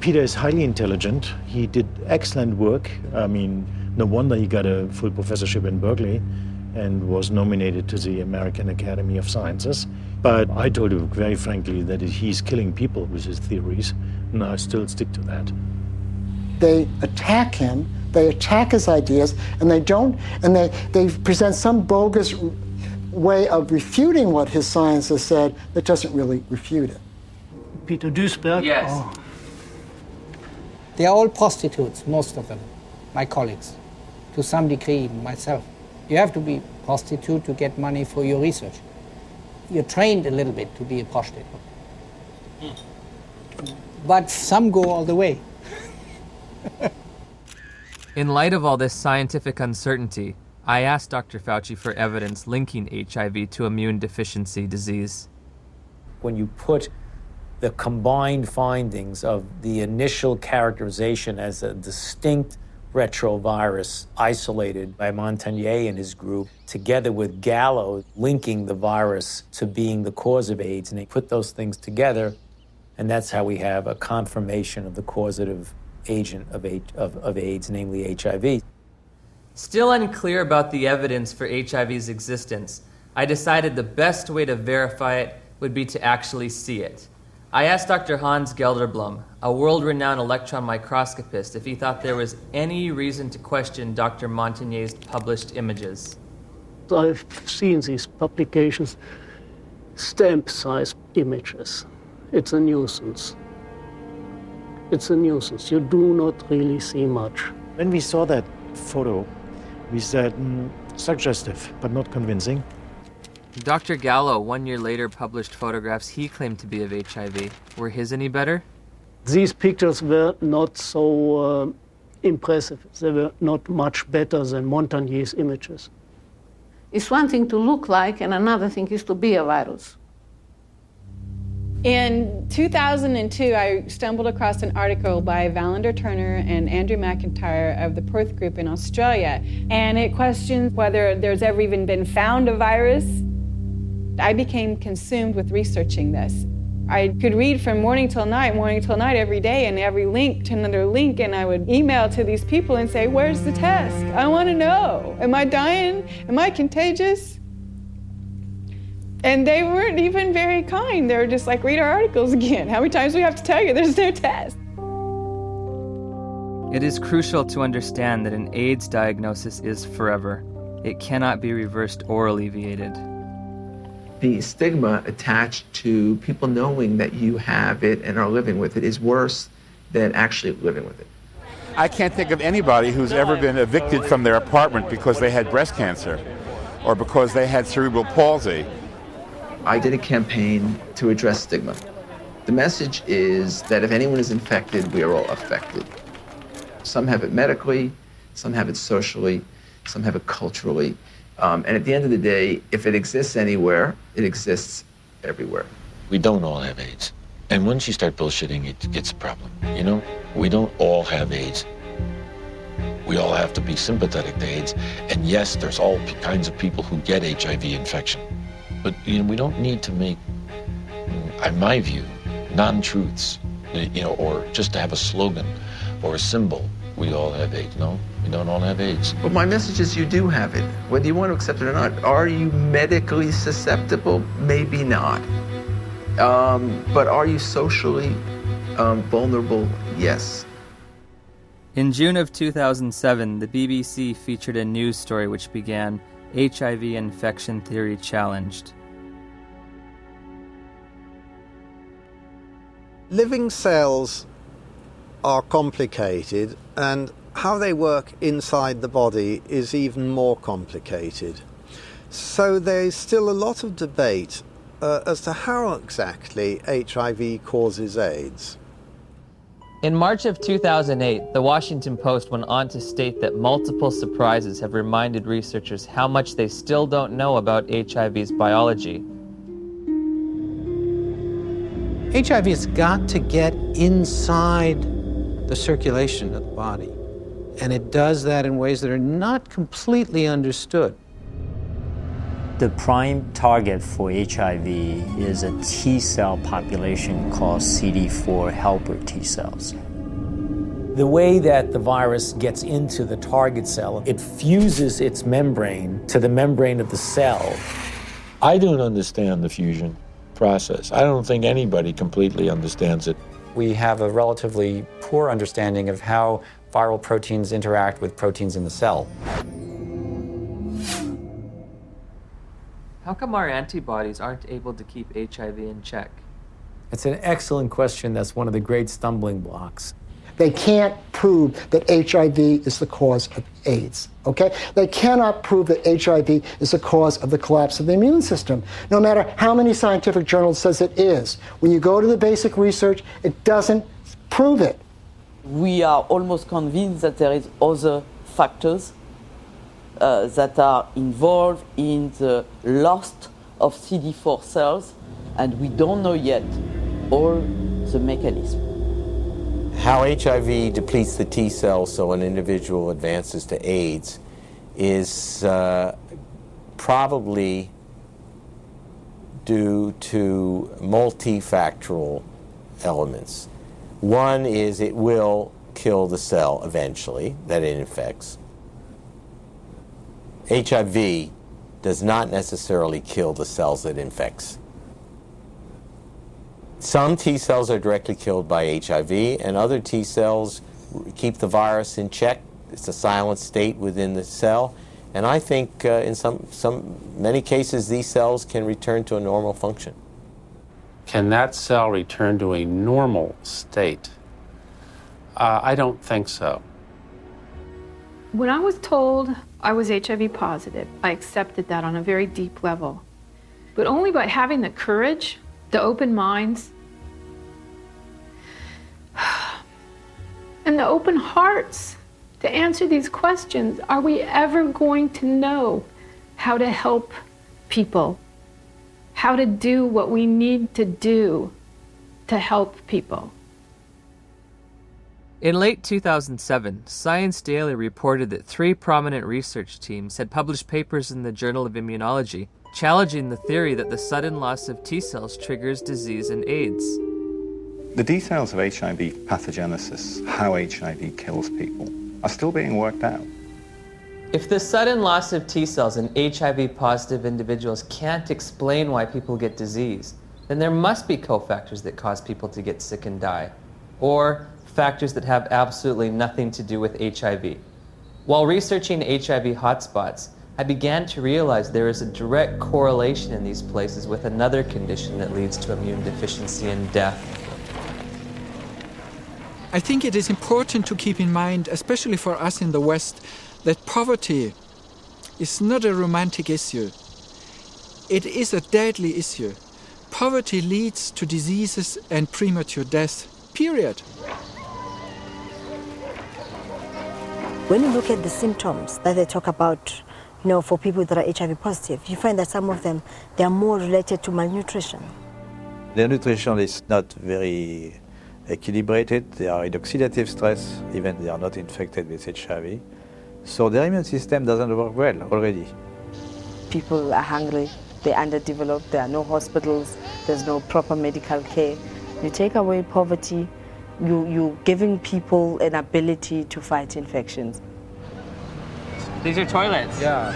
Peter is highly intelligent. He did excellent work. I mean, no wonder he got a full professorship in Berkeley and was nominated to the American Academy of Sciences. But I told him very frankly that he's killing people with his theories, and I still stick to that. They attack him, they attack his ideas, and they present some bogus way of refuting what his science has said that doesn't really refute it. Peter Duesberg? Yes. They are all prostitutes, most of them, my colleagues, to some degree, myself. You have to be a prostitute to get money for your research. You're trained a little bit to be a prostitute. But some go all the way. In light of all this scientific uncertainty, I asked Dr. Fauci for evidence linking HIV to immune deficiency disease. When you put the combined findings of the initial characterization as a distinct retrovirus isolated by Montagnier and his group, together with Gallo linking the virus to being the cause of AIDS, and they put those things together, and that's how we have a confirmation of the causative agent of AIDS, namely HIV. Still unclear about the evidence for HIV's existence, I decided the best way to verify it would be to actually see it. I asked Dr. Hans Gelderblum, a world-renowned electron microscopist, if he thought there was any reason to question Dr. Montagnier's published images. I've seen these publications, stamp-sized images. It's a nuisance. It's a nuisance. You do not really see much. When we saw that photo, we said, suggestive, but not convincing. Dr. Gallo, 1 year later, published photographs he claimed to be of HIV. Were his any better? These pictures were not so impressive. They were not much better than Montagnier's images. It's one thing to look like, and another thing is to be a virus. In 2002, I stumbled across an article by Valander Turner and Andrew McIntyre of the Perth Group in Australia, and it questioned whether there's ever even been found a virus. I became consumed with researching this. I could read from morning till night every day, and every link to another link, and I would email to these people and say, where's the test? I want to know. Am I dying? Am I contagious? And they weren't even very kind. They were just like, read our articles again. How many times do we have to tell you there's no test? It is crucial to understand that an AIDS diagnosis is forever. It cannot be reversed or alleviated. The stigma attached to people knowing that you have it and are living with it is worse than actually living with it. I can't think of anybody who's ever been evicted from their apartment because they had breast cancer or because they had cerebral palsy. I did a campaign to address stigma. The message is that if anyone is infected, we are all affected. Some have it medically, some have it socially, some have it culturally. And at the end of the day, if it exists anywhere, it exists everywhere. We don't all have AIDS. And once you start bullshitting, it gets a problem. You know, we don't all have AIDS. We all have to be sympathetic to AIDS. And yes, there's all kinds of people who get HIV infection. But you know, we don't need to make, in my view, non-truths, you know, or just to have a slogan or a symbol. We all have AIDS. No, we don't all have AIDS. But my message is you do have it, whether you want to accept it or not. Are you medically susceptible? Maybe not. But are you socially vulnerable? Yes. In June of 2007, the BBC featured a news story which began, HIV infection theory challenged. Living cells are complicated, and how they work inside the body is even more complicated. So there's still a lot of debate as to how exactly HIV causes AIDS. In March of 2008, the Washington Post went on to state that multiple surprises have reminded researchers how much they still don't know about HIV's biology. HIV has got to get inside the circulation of the body, and it does that in ways that are not completely understood. The prime target for HIV is a T cell population called CD4 helper T cells. The way that the virus gets into the target cell, it fuses its membrane to the membrane of the cell. I don't understand the fusion process. I don't think anybody completely understands it. We have a relatively poor understanding of how viral proteins interact with proteins in the cell. How come our antibodies aren't able to keep HIV in check? It's an excellent question. That's one of the great stumbling blocks. They can't prove that HIV is the cause of AIDS, okay? They cannot prove that HIV is the cause of the collapse of the immune system, no matter how many scientific journals says it is. When you go to the basic research, it doesn't prove it. We are almost convinced that there is other factors that are involved in the loss of CD4 cells, and we don't know yet all the mechanism. How HIV depletes the T cells so an individual advances to AIDS is probably due to multifactorial elements. One is it will kill the cell eventually that it infects. HIV does not necessarily kill the cells it infects. Some T cells are directly killed by HIV, and other T cells keep the virus in check. It's a silent state within the cell. And I think in many cases, these cells can return to a normal function. Can that cell return to a normal state? I don't think so. When I was told I was HIV positive, I accepted that on a very deep level. But only by having the courage, the open minds, and the open hearts to answer these questions are we ever going to know how to help people, how to do what we need to do to help people. In late 2007, Science Daily reported that 3 prominent research teams had published papers in the Journal of Immunology challenging the theory that the sudden loss of T cells triggers disease and AIDS. The details of HIV pathogenesis, how HIV kills people, are still being worked out. If the sudden loss of T cells in HIV-positive individuals can't explain why people get disease, then there must be cofactors that cause people to get sick and die, or factors that have absolutely nothing to do with HIV. While researching HIV hotspots, I began to realize there is a direct correlation in these places with another condition that leads to immune deficiency and death. I think it is important to keep in mind, especially for us in the West, that poverty is not a romantic issue. It is a deadly issue. Poverty leads to diseases and premature death, period. When you look at the symptoms that they talk about, for people that are HIV positive, you find that some of them, they are more related to malnutrition. Their nutrition is not very equilibrated. They are in oxidative stress, even they are not infected with HIV. So their immune system doesn't work well already. People are hungry, they're underdeveloped, there are no hospitals, there's no proper medical care. You take away poverty, you're giving people an ability to fight infections. These are toilets. Yeah.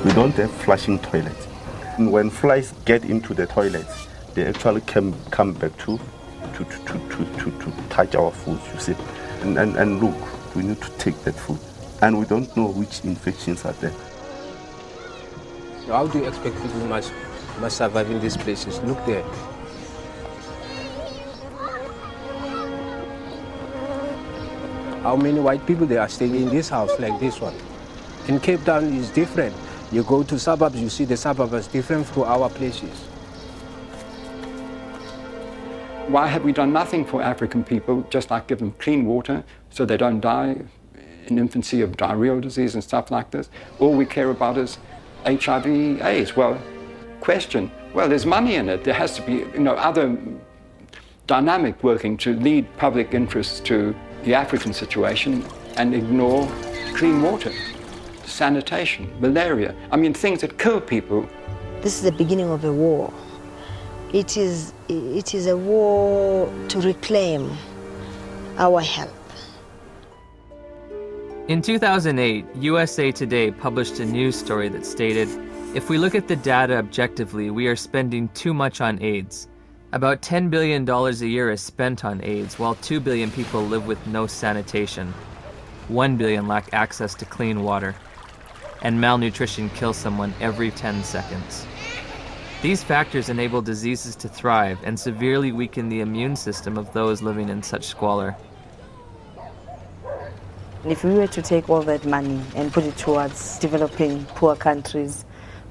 We don't have flushing toilets. When flies get into the toilets, they actually come back to touch our food, you see. And look, we need to take that food. And we don't know which infections are there. So how do you expect people must survive in these places? Look there. How many white people they are staying in this house like this one? In Cape Town is different. You go to suburbs, you see the suburbs is different from our places. Why have we done nothing for African people, just like give them clean water so they don't die in infancy of diarrheal disease and stuff like this? All we care about is HIV, AIDS. Well, question, well, there's money in it. There has to be, other dynamic working to lead public interests to the African situation and ignore clean water, sanitation, malaria. I mean, things that kill people. This is the beginning of a war. It is a war to reclaim our health. In 2008, USA Today published a news story that stated, if we look at the data objectively, we are spending too much on AIDS. About $10 billion a year is spent on AIDS, while 2 billion people live with no sanitation. 1 billion lack access to clean water. And malnutrition kills someone every 10 seconds. These factors enable diseases to thrive and severely weaken the immune system of those living in such squalor. If we were to take all that money and put it towards developing poor countries,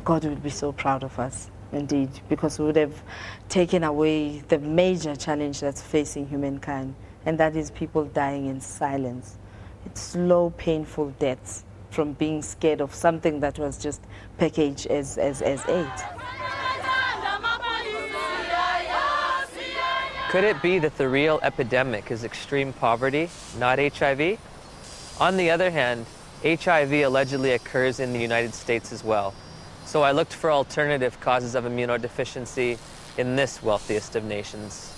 God would be so proud of us, indeed, because we would have taken away the major challenge that's facing humankind, and that is people dying in silence. It's slow, painful deaths from being scared of something that was just packaged as AIDS. Could it be that the real epidemic is extreme poverty, not HIV? On the other hand, HIV allegedly occurs in the United States as well. So I looked for alternative causes of immunodeficiency in this wealthiest of nations.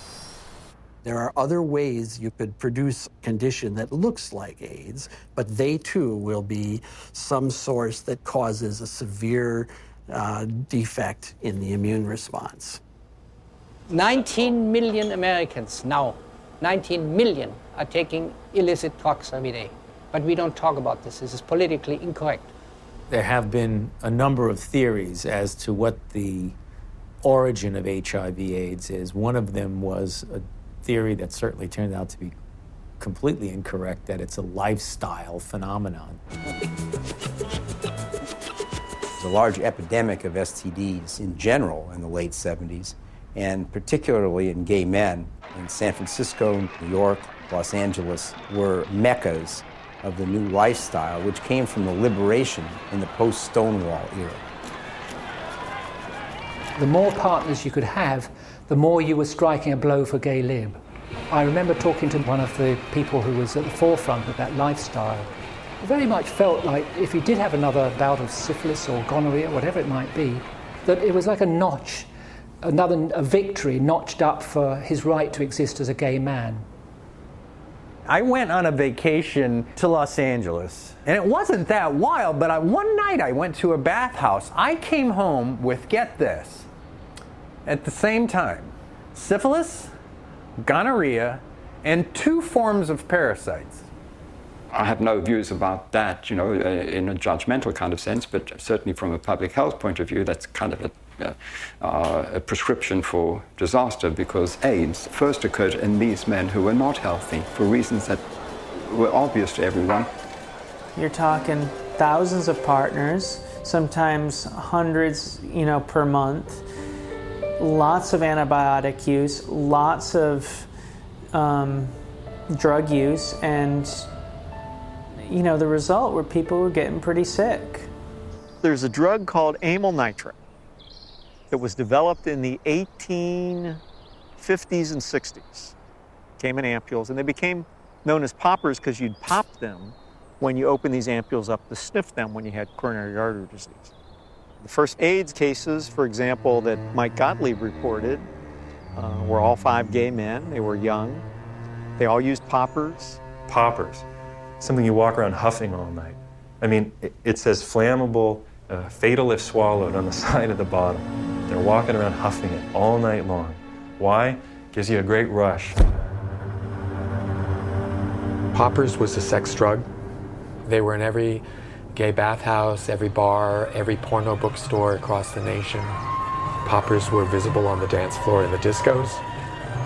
There are other ways you could produce a condition that looks like AIDS, but they too will be some source that causes a severe defect in the immune response. 19 million Americans now, 19 million are taking illicit drugs every day. But we don't talk about this. This is politically incorrect. There have been a number of theories as to what the origin of HIV/AIDS is. One of them was a theory that certainly turned out to be completely incorrect, that it's a lifestyle phenomenon. There's a large epidemic of STDs in general in the late 70s, and particularly in gay men. In San Francisco, New York, Los Angeles were meccas of the new lifestyle, which came from the liberation in the post-Stonewall era. The more partners you could have, the more you were striking a blow for gay lib. I remember talking to one of the people who was at the forefront of that lifestyle. He very much felt like if he did have another bout of syphilis or gonorrhea, whatever it might be, that it was like a notch, a victory notched up for his right to exist as a gay man. I went on a vacation to Los Angeles, and it wasn't that wild, but one night I went to a bathhouse. I came home with, get this, at the same time, syphilis, gonorrhea, and 2 forms of parasites. I have no views about that, in a judgmental kind of sense, but certainly from a public health point of view, that's kind of a prescription for disaster, because AIDS first occurred in these men who were not healthy for reasons that were obvious to everyone. You're talking thousands of partners, sometimes hundreds, per month, lots of antibiotic use, lots of drug use, and the result were people were getting pretty sick. There's a drug called amyl nitrate that was developed in the 1850s and 60s. Came in ampules, and they became known as poppers because you'd pop them when you open these ampules up to sniff them when you had coronary artery disease. The first AIDS cases, for example, that Mike Gottlieb reported were all 5 gay men. They were young. They all used poppers. Poppers, something you walk around huffing all night. I mean, it says flammable, fatal if swallowed on the side of the bottle. They're walking around huffing it all night long. Why? Gives you a great rush. Poppers was a sex drug. They were in every gay bathhouse, every bar, every porno bookstore across the nation. Poppers were visible on the dance floor in the discos.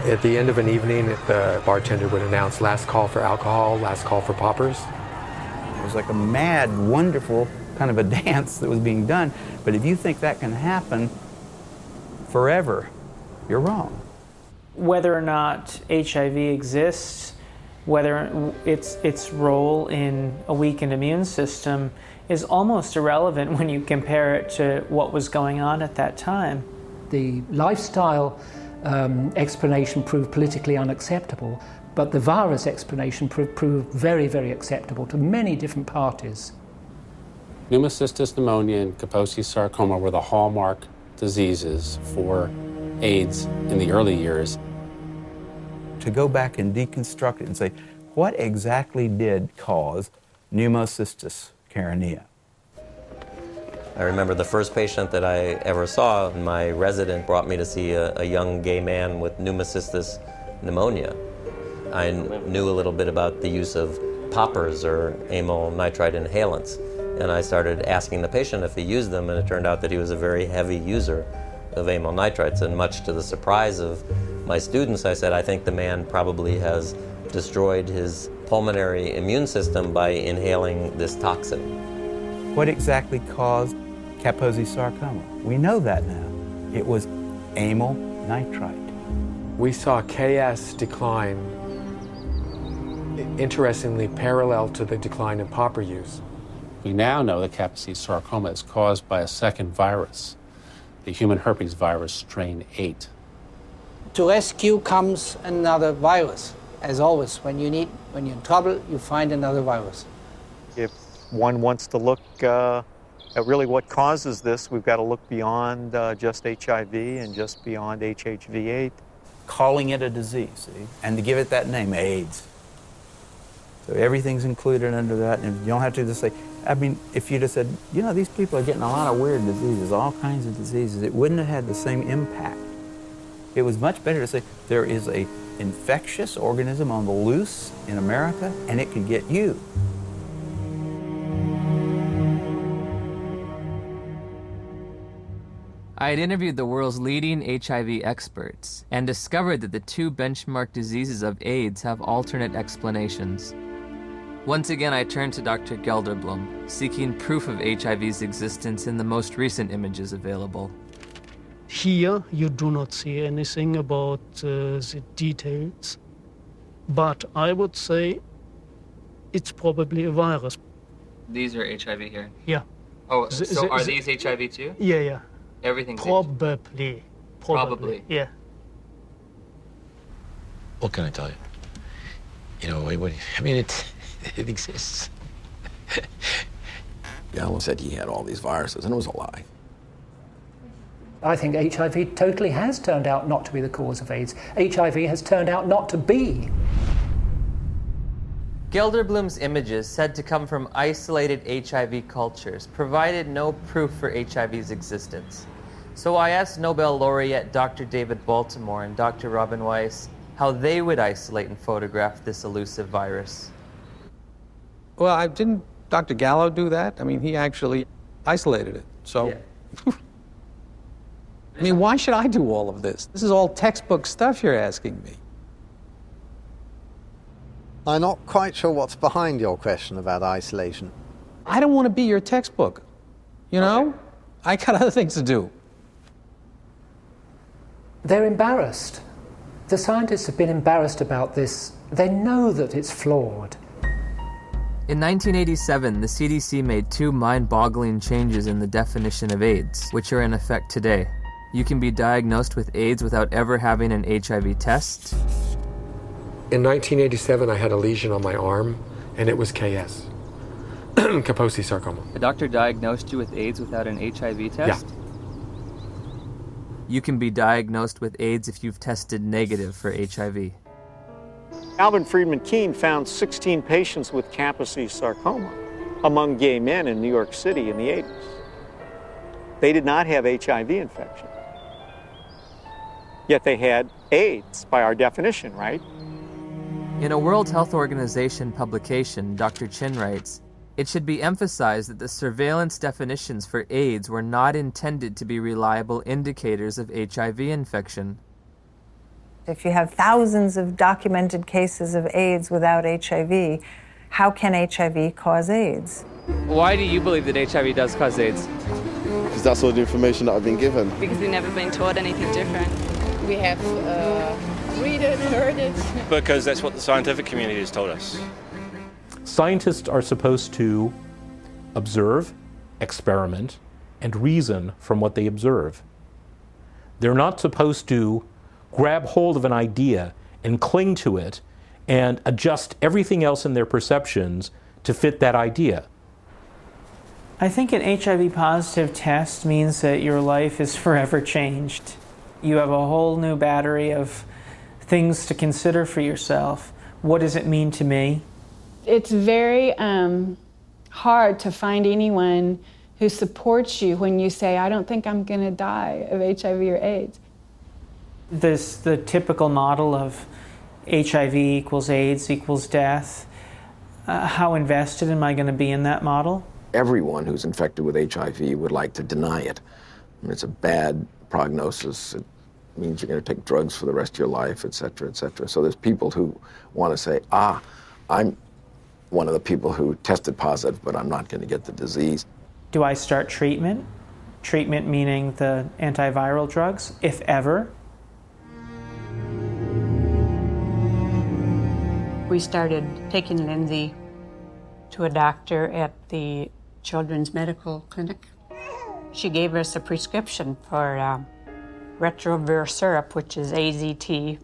At the end of an evening, the bartender would announce, last call for alcohol, last call for poppers. It was like a mad, wonderful kind of a dance that was being done. But if you think that can happen forever, you're wrong. Whether or not HIV exists, whether its role in a weakened immune system is almost irrelevant when you compare it to what was going on at that time. The lifestyle explanation proved politically unacceptable, but the virus explanation proved very, very acceptable to many different parties. Pneumocystis pneumonia and Kaposi's sarcoma were the hallmark diseases for AIDS in the early years. To go back and deconstruct it and say, what exactly did cause pneumocystis carinea? I remember the first patient that I ever saw, my resident brought me to see a young gay man with pneumocystis pneumonia. I knew a little bit about the use of poppers or amyl nitrite inhalants, and I started asking the patient if he used them, and it turned out that he was a very heavy user of amyl nitrites, and much to the surprise of my students, I said, I think the man probably has destroyed his pulmonary immune system by inhaling this toxin. What exactly caused Kaposi sarcoma? We know that now. It was amyl nitrite. We saw KS decline, interestingly parallel to the decline in popper use. We now know that Kaposi sarcoma is caused by a second virus, the human herpes virus strain 8. To rescue comes another virus. As always, when you're in trouble, you find another virus. If one wants to look at really what causes this, we've got to look beyond just HIV and just beyond HHV8. Calling it a disease, see? And to give it that name, AIDS. So everything's included under that, and you don't have to just say, I mean, if you just said, you know, these people are getting a lot of weird diseases, all kinds of diseases, it wouldn't have had the same impact. It was much better to say, there is an infectious organism on the loose in America, and it could get you. I had interviewed the world's leading HIV experts and discovered that the two benchmark diseases of AIDS have alternate explanations. Once again, I turned to Dr. Gelderblum, seeking proof of HIV's existence in the most recent images available. Here, you do not see anything about the details, but I would say it's probably a virus. These are HIV here? Yeah. Oh, so are these HIV too? Yeah, yeah. Everything's Probably. Probably. Yeah. What can I tell you? You know, I mean, it exists. Gallo said he had all these viruses, and it was a lie. I think HIV totally has turned out not to be the cause of AIDS. HIV has turned out not to be. Gelderblum's images, said to come from isolated HIV cultures, provided no proof for HIV's existence. So I asked Nobel laureate Dr. David Baltimore and Dr. Robin Weiss how they would isolate and photograph this elusive virus. Well, didn't Dr. Gallo do that? I mean, he actually isolated it, so... Yeah. I mean, why should I do all of this? This is all textbook stuff you're asking me. I'm not quite sure what's behind your question about isolation. I don't want to be your textbook, you know? I got other things to do. They're embarrassed. The scientists have been embarrassed about this. They know that it's flawed. In 1987, the CDC made two mind-boggling changes in the definition of AIDS, which are in effect today. You can be diagnosed with AIDS without ever having an HIV test. In 1987, I had a lesion on my arm, and it was KS, Kaposi sarcoma. A doctor diagnosed you with AIDS without an HIV test? Yeah. You can be diagnosed with AIDS if you've tested negative for HIV. Alvin Friedman Keene found 16 patients with Kaposi sarcoma among gay men in New York City in the 80s. They did not have HIV infection. Yet they had AIDS by our definition, right? In a World Health Organization publication, Dr. Chin writes, "It should be emphasized that the surveillance definitions for AIDS were not intended to be reliable indicators of HIV infection." If you have thousands of documented cases of AIDS without HIV, how can HIV cause AIDS? Why do you believe that HIV does cause AIDS? Because that's all the information that I've been given. Because we've never been taught anything different. We have read it, heard it. Because that's what the scientific community has told us. Scientists are supposed to observe, experiment, and reason from what they observe. They're not supposed to grab hold of an idea and cling to it and adjust everything else in their perceptions to fit that idea. I think an HIV positive test means that your life is forever changed. You have a whole new battery of things to consider for yourself. What does it mean to me? It's very hard to find anyone who supports you when you say, I don't think I'm going to die of HIV or AIDS. The typical model of HIV equals AIDS equals death. How invested am I going to be in that model? Everyone who's infected with HIV would like to deny it. It's a bad prognosis. It means you're going to take drugs for the rest of your life, et cetera, et cetera. So there's people who want to say, I'm one of the people who tested positive, but I'm not going to get the disease. Do I start treatment? Treatment meaning the antiviral drugs, if ever. We started taking Lindsay to a doctor at the Children's Medical Clinic. She gave us a prescription for Retrovir syrup, which is AZT.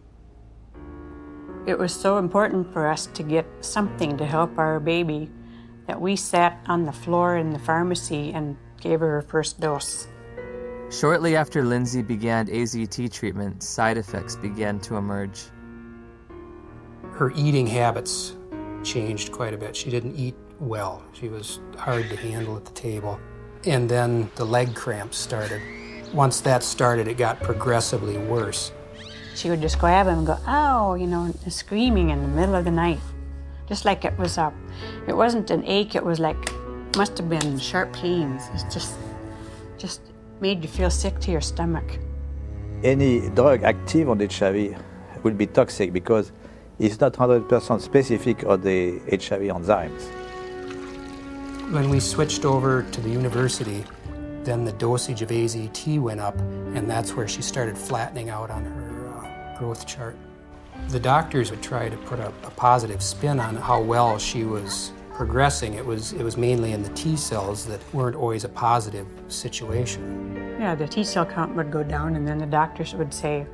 It was so important for us to get something to help our baby that we sat on the floor in the pharmacy and gave her first dose. Shortly after Lindsay began AZT treatment, side effects began to emerge. Her eating habits changed quite a bit. She didn't eat well. She was hard to handle at the table. And then the leg cramps started. Once that started, it got progressively worse. She would just grab him and go, ow, you know, screaming in the middle of the night. Just like it was up. It wasn't an ache, it was like, must have been sharp pains. It's just made you feel sick to your stomach. Any drug active on HIV will be toxic because it's not 100% specific on the HIV enzymes. When we switched over to the university, then the dosage of AZT went up, and that's where she started flattening out on her growth chart. The doctors would try to put a positive spin on how well she was progressing. It was mainly in the T cells that weren't always a positive situation. Yeah, the T cell count would go down, and then the doctors would say,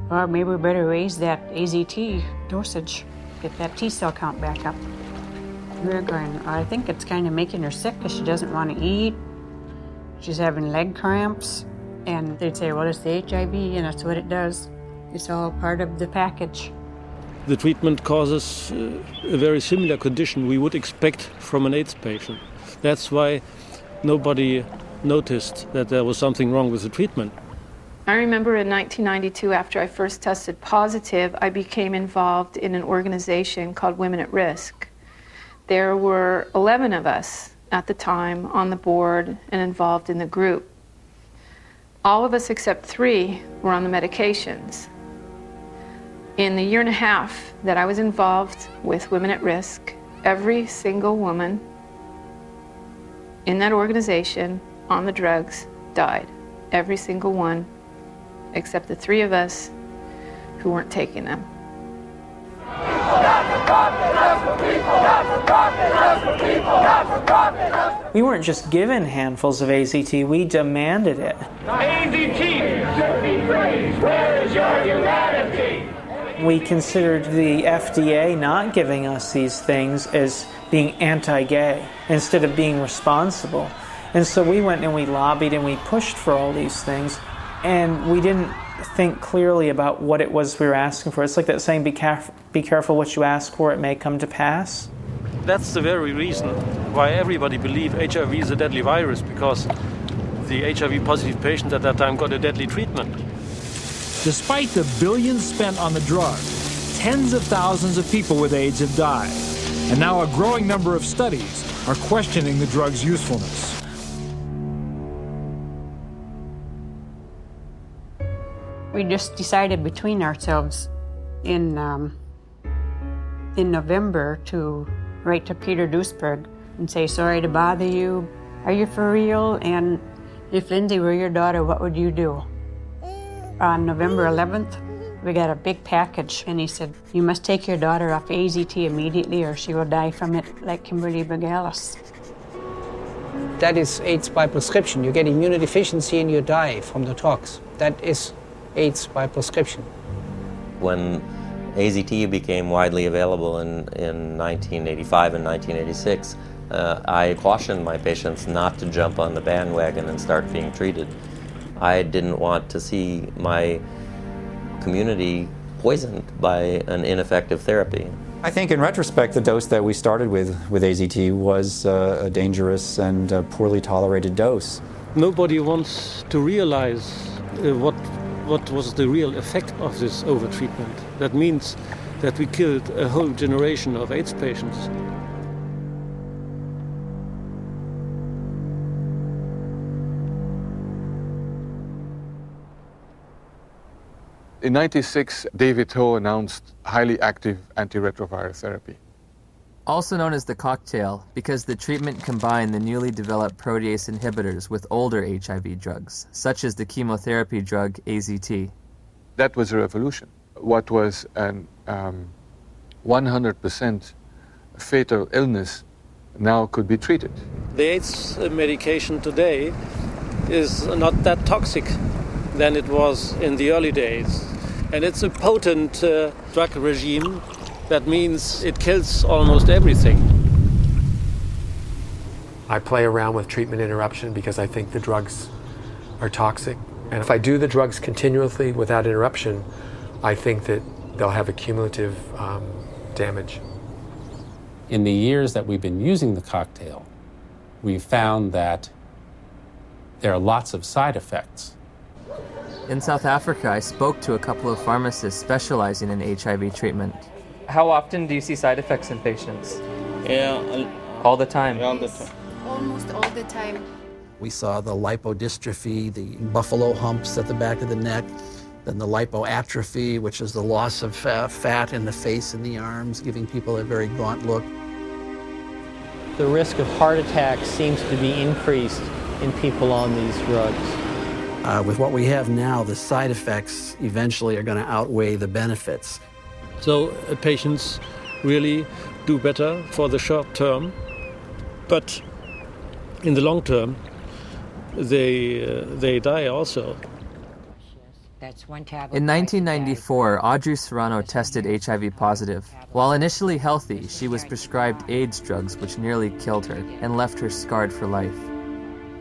well, maybe we better raise that AZT dosage, get that T cell count back up. We were going, I think it's kind of making her sick because she doesn't want to eat. She's having leg cramps. And they'd say, well, it's the HIV, and that's what it does. It's all part of the package. The treatment causes a very similar condition we would expect from an AIDS patient. That's why nobody noticed that there was something wrong with the treatment. I remember in 1992, after I first tested positive, I became involved in an organization called Women at Risk. There were 11 of us at the time on the board and involved in the group. All of us except 3 were on the medications. In the year and a half that I was involved with Women at Risk, every single woman in that organization on the drugs died. Every single one, except the 3 of us who weren't taking them. We weren't just given handfuls of AZT, we demanded it. AZT should be praised. Where is your humanity? We considered the FDA not giving us these things as being anti-gay instead of being responsible. And so we went and we lobbied and we pushed for all these things, and we didn't think clearly about what it was we were asking for. It's like that saying, be careful what you ask for, it may come to pass. That's the very reason why everybody believed HIV is a deadly virus, because the HIV positive patient at that time got a deadly treatment. Despite the billions spent on the drug, tens of thousands of people with AIDS have died. And now a growing number of studies are questioning the drug's usefulness. We just decided between ourselves in November to write to Peter Duesberg and say, sorry to bother you. Are you for real? And if Lindsay were your daughter, what would you do? On November 11th, we got a big package, and he said, you must take your daughter off AZT immediately or she will die from it like Kimberly Bogalis. That is AIDS by prescription. You get immunodeficiency and you die from the tox. That is AIDS by prescription. When AZT became widely available in 1985 and 1986, I cautioned my patients not to jump on the bandwagon and start being treated. I didn't want to see my community poisoned by an ineffective therapy. I think in retrospect, the dose that we started with AZT was a dangerous and poorly tolerated dose. Nobody wants to realize what was the real effect of this overtreatment. That means that we killed a whole generation of AIDS patients. In 1996, David Ho announced highly active antiretroviral therapy. Also known as the cocktail, because the treatment combined the newly developed protease inhibitors with older HIV drugs, such as the chemotherapy drug AZT. That was a revolution. What was an 100% fatal illness now could be treated. The AIDS medication today is not that toxic than it was in the early days. And it's a potent drug regime. That means it kills almost everything. I play around with treatment interruption because I think the drugs are toxic. And if I do the drugs continuously without interruption, I think that they'll have a cumulative damage. In the years that we've been using the cocktail, we've found that there are lots of side effects. In South Africa, I spoke to a couple of pharmacists specializing in HIV treatment. How often do you see side effects in patients? All the time? Almost all the time. We saw the lipodystrophy, the buffalo humps at the back of the neck, then the lipoatrophy, which is the loss of fat in the face and the arms, giving people a very gaunt look. The risk of heart attack seems to be increased in people on these drugs. With what we have now, the side effects eventually are going to outweigh the benefits. So patients really do better for the short term, but in the long term, they die also. In 1994, Audrey Serrano tested HIV positive. While initially healthy, she was prescribed AIDS drugs which nearly killed her and left her scarred for life.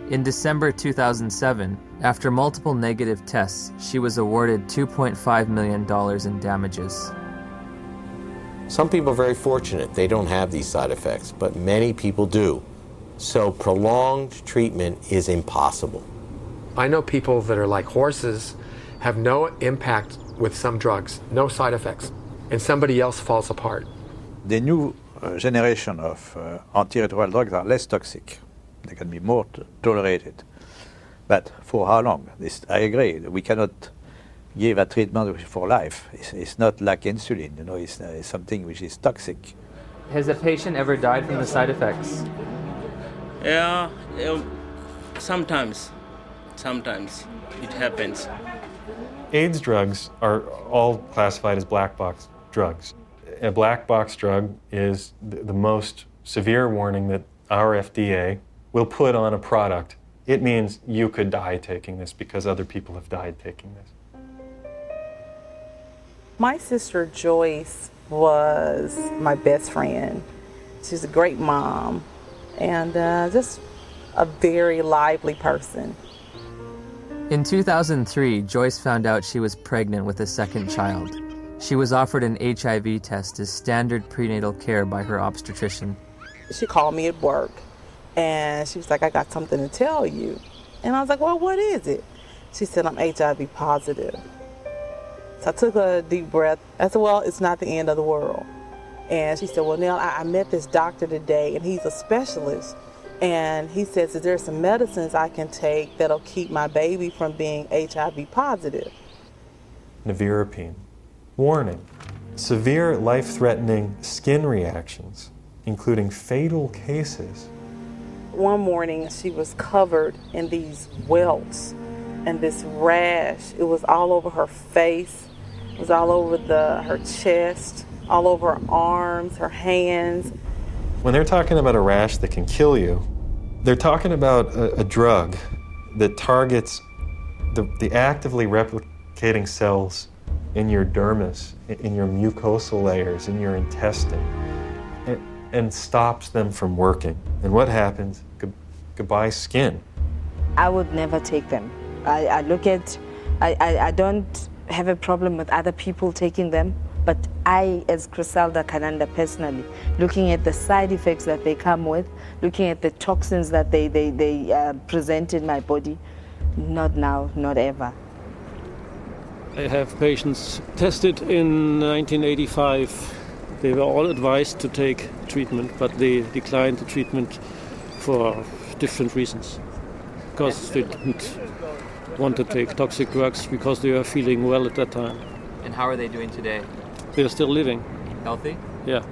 In December 2007, after multiple negative tests, she was awarded $2.5 million in damages. Some people are very fortunate. They don't have these side effects, but many people do. So prolonged treatment is impossible. I know people that are like horses, have no impact with some drugs, no side effects, and somebody else falls apart. The new generation of antiretroviral drugs are less toxic. They can be more tolerated. But for how long? I agree. We cannot give a treatment for life. It's not like insulin. You know, it's something which is toxic. Has a patient ever died from the side effects? Yeah, sometimes it happens. AIDS drugs are all classified as black box drugs. A black box drug is the most severe warning that our FDA will put on a product. It means you could die taking this because other people have died taking this. My sister Joyce was my best friend. She's a great mom and just a very lively person. In 2003, Joyce found out she was pregnant with a second child. She was offered an HIV test as standard prenatal care by her obstetrician. She called me at work and she was like, I got something to tell you. And I was like, well, what is it? She said, I'm HIV positive. So I took a deep breath. I said, well, it's not the end of the world. And she said, well, Nell, I met this doctor today and he's a specialist. And he says that there's some medicines I can take that'll keep my baby from being HIV positive. Nevirapine. Warning. Severe life-threatening skin reactions, including fatal cases. One morning she was covered in these welts and this rash. It was all over her face. It was all over her chest, all over her arms, her hands. When they're talking about a rash that can kill you, they're talking about a drug that targets the actively replicating cells in your dermis, in your mucosal layers, in your intestine, and stops them from working. And what happens? Goodbye skin. I would never take them. I don't have a problem with other people taking them. But I, as Griselda Kananda personally, looking at the side effects that they come with, looking at the toxins that they present in my body, not now, not ever. I have patients tested in 1985. They were all advised to take treatment, but they declined the treatment for different reasons. Because they didn't want to take toxic drugs because they are feeling well at that time. And how are they doing today? They're still living. Healthy? Yeah.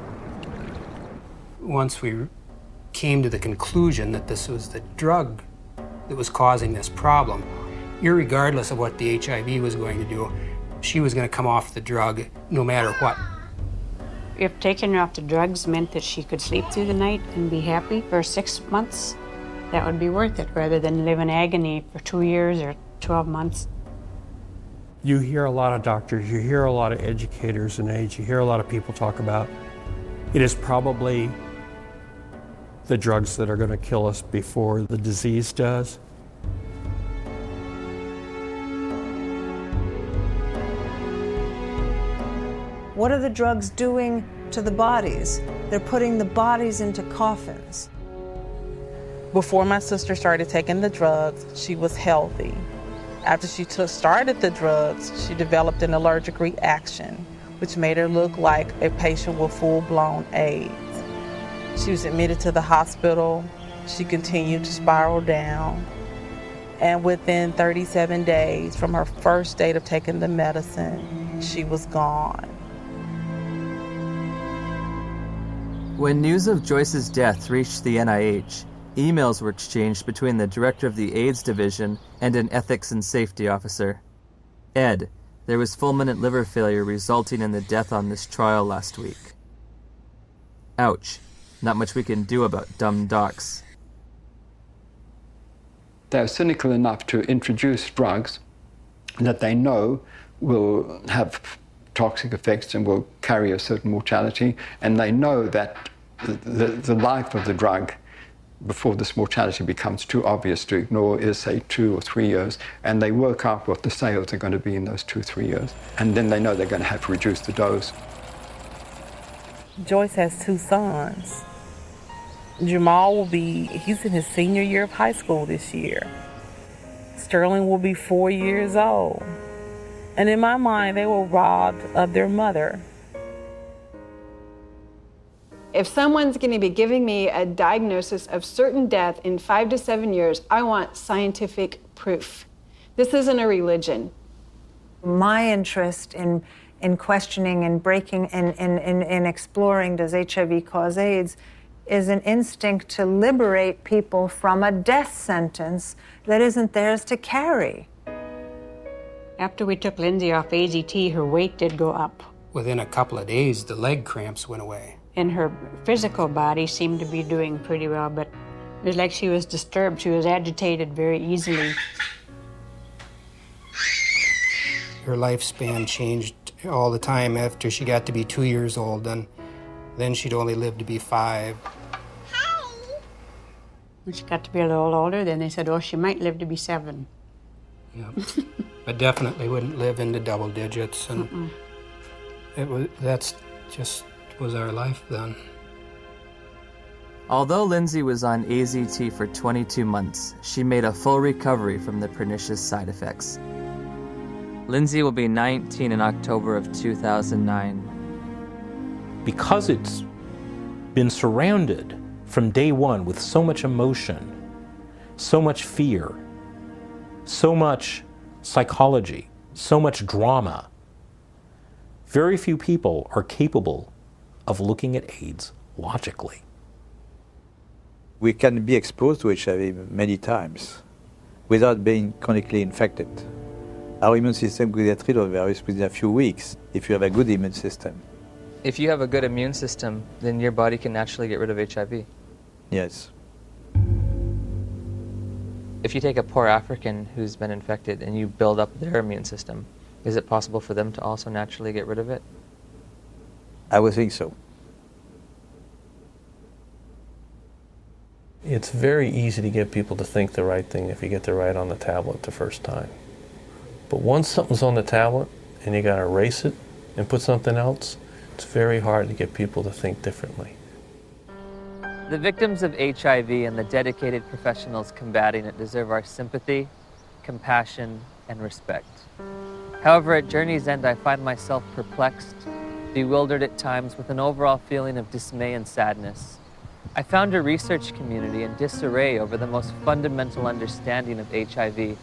Once we came to the conclusion that this was the drug that was causing this problem, irregardless of what the HIV was going to do, she was going to come off the drug no matter what. If taking her off the drugs meant that she could sleep through the night and be happy for 6 months, that would be worth it rather than live in agony for 2 years or 12 months. You hear a lot of doctors, you hear a lot of educators in AIDS, you hear a lot of people talk about it is probably the drugs that are going to kill us before the disease does. What are the drugs doing to the bodies? They're putting the bodies into coffins. Before my sister started taking the drugs, she was healthy. After she started the drugs, she developed an allergic reaction, which made her look like a patient with full-blown AIDS. She was admitted to the hospital. She continued to spiral down. And within 37 days from her first date of taking the medicine, she was gone. When news of Joyce's death reached the NIH, emails were exchanged between the director of the AIDS division and an ethics and safety officer. Ed, there was fulminant liver failure resulting in the death on this trial last week. Ouch. Not much we can do about dumb docs. They're cynical enough to introduce drugs that they know will have toxic effects and will carry a certain mortality, and they know that the life of the drug before this mortality becomes too obvious to ignore is, say, 2 or 3 years, and they work out what the sales are going to be in those 2 or 3 years, and then they know they're going to have to reduce the dose. Joyce has 2 sons. Jamal he's in his senior year of high school this year. Sterling will be 4 years old. And in my mind, they were robbed of their mother. If someone's going to be giving me a diagnosis of certain death in 5 to 7 years, I want scientific proof. This isn't a religion. My interest in questioning and breaking and exploring does HIV cause AIDS is an instinct to liberate people from a death sentence that isn't theirs to carry. After we took Lindsay off AZT, her weight did go up. Within a couple of days, the leg cramps went away. And her physical body seemed to be doing pretty well, but it was like she was disturbed. She was agitated very easily. Her lifespan changed all the time after she got to be 2 years old, and then she'd only live to be 5. When she got to be a little older, then they said, oh, she might live to be 7. Yeah. But definitely wouldn't live into double digits, and that's just was our life then. Although Lindsay was on AZT for 22 months, she made a full recovery from the pernicious side effects. Lindsay will be 19 in October of 2009. Because it's been surrounded from day one with so much emotion, so much fear, so much psychology, so much drama, very few people are capable of looking at AIDS logically. We can be exposed to HIV many times without being chronically infected. Our immune system will get rid of the virus within a few weeks if you have a good immune system. If you have a good immune system, then your body can naturally get rid of HIV. Yes. If you take a poor African who's been infected and you build up their immune system, is it possible for them to also naturally get rid of it? I would think so. It's very easy to get people to think the right thing if you get the right on the tablet the first time. But once something's on the tablet and you gotta erase it and put something else, it's very hard to get people to think differently. The victims of HIV and the dedicated professionals combating it deserve our sympathy, compassion, and respect. However, at Journey's End, I find myself perplexed, bewildered at times with an overall feeling of dismay and sadness. I found a research community in disarray over the most fundamental understanding of HIV,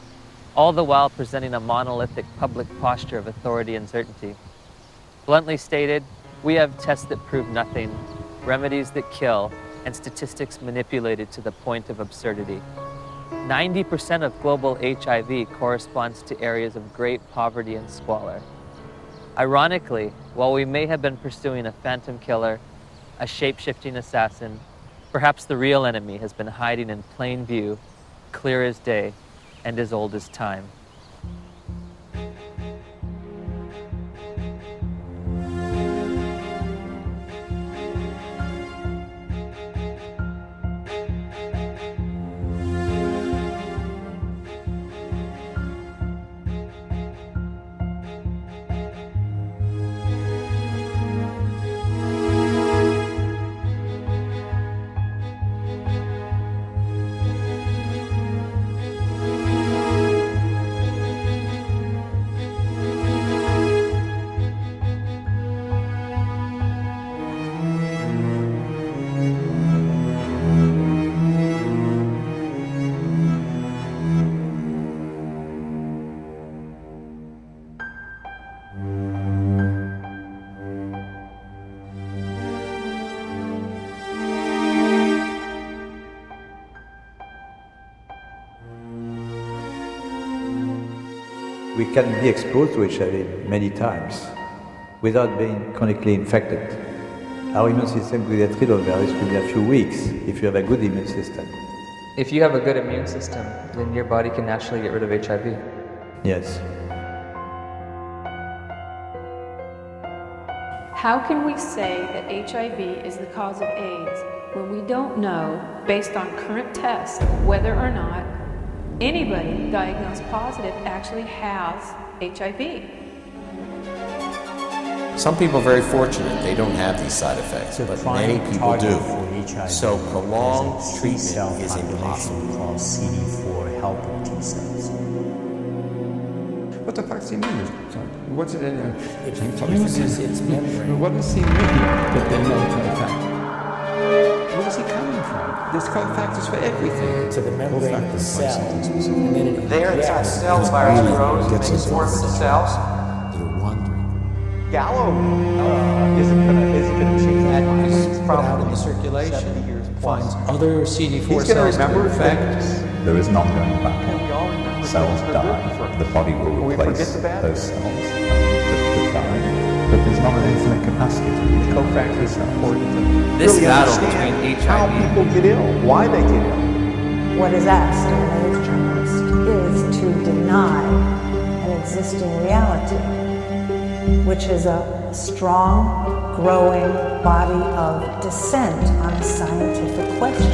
all the while presenting a monolithic public posture of authority and certainty. Bluntly stated, we have tests that prove nothing, remedies that kill, and statistics manipulated to the point of absurdity. 90% of global HIV corresponds to areas of great poverty and squalor. Ironically, while we may have been pursuing a phantom killer, a shape-shifting assassin, perhaps the real enemy has been hiding in plain view, clear as day, and as old as time. We can be exposed to HIV many times without being chronically infected. Our immune system will get rid of virus within a few weeks if you have a good immune system. If you have a good immune system, then your body can naturally get rid of HIV. Yes. How can we say that HIV is the cause of AIDS when we don't know, based on current tests, whether or not anybody diagnosed positive actually has HIV? Some people are very fortunate, they don't have these side effects, but many people do. So prolonged treatment is impossible. Called CD4 helper T cells. What the fuck's he mean? What's it in there? It fuses its membrane. What does he mean? But then no cofactor. Where is he coming from? There's cofactors for everything. To the membrane of the cell. And then it There, it's how cell virus grows, and they form the cells. Gallo isn't going to change that. He's probably out in the circulation. finds other CD4 He's cells. going to remember fact. There is an ongoing battle. Cells die, the body will replace those cells that die, but there's not an infinite capacity to use cofactors are important. This battle between HIV. How people get ill, why they get ill. What is asked of an AIDS journalist is to deny an existing reality, which is a strong, growing body of dissent on a scientific question.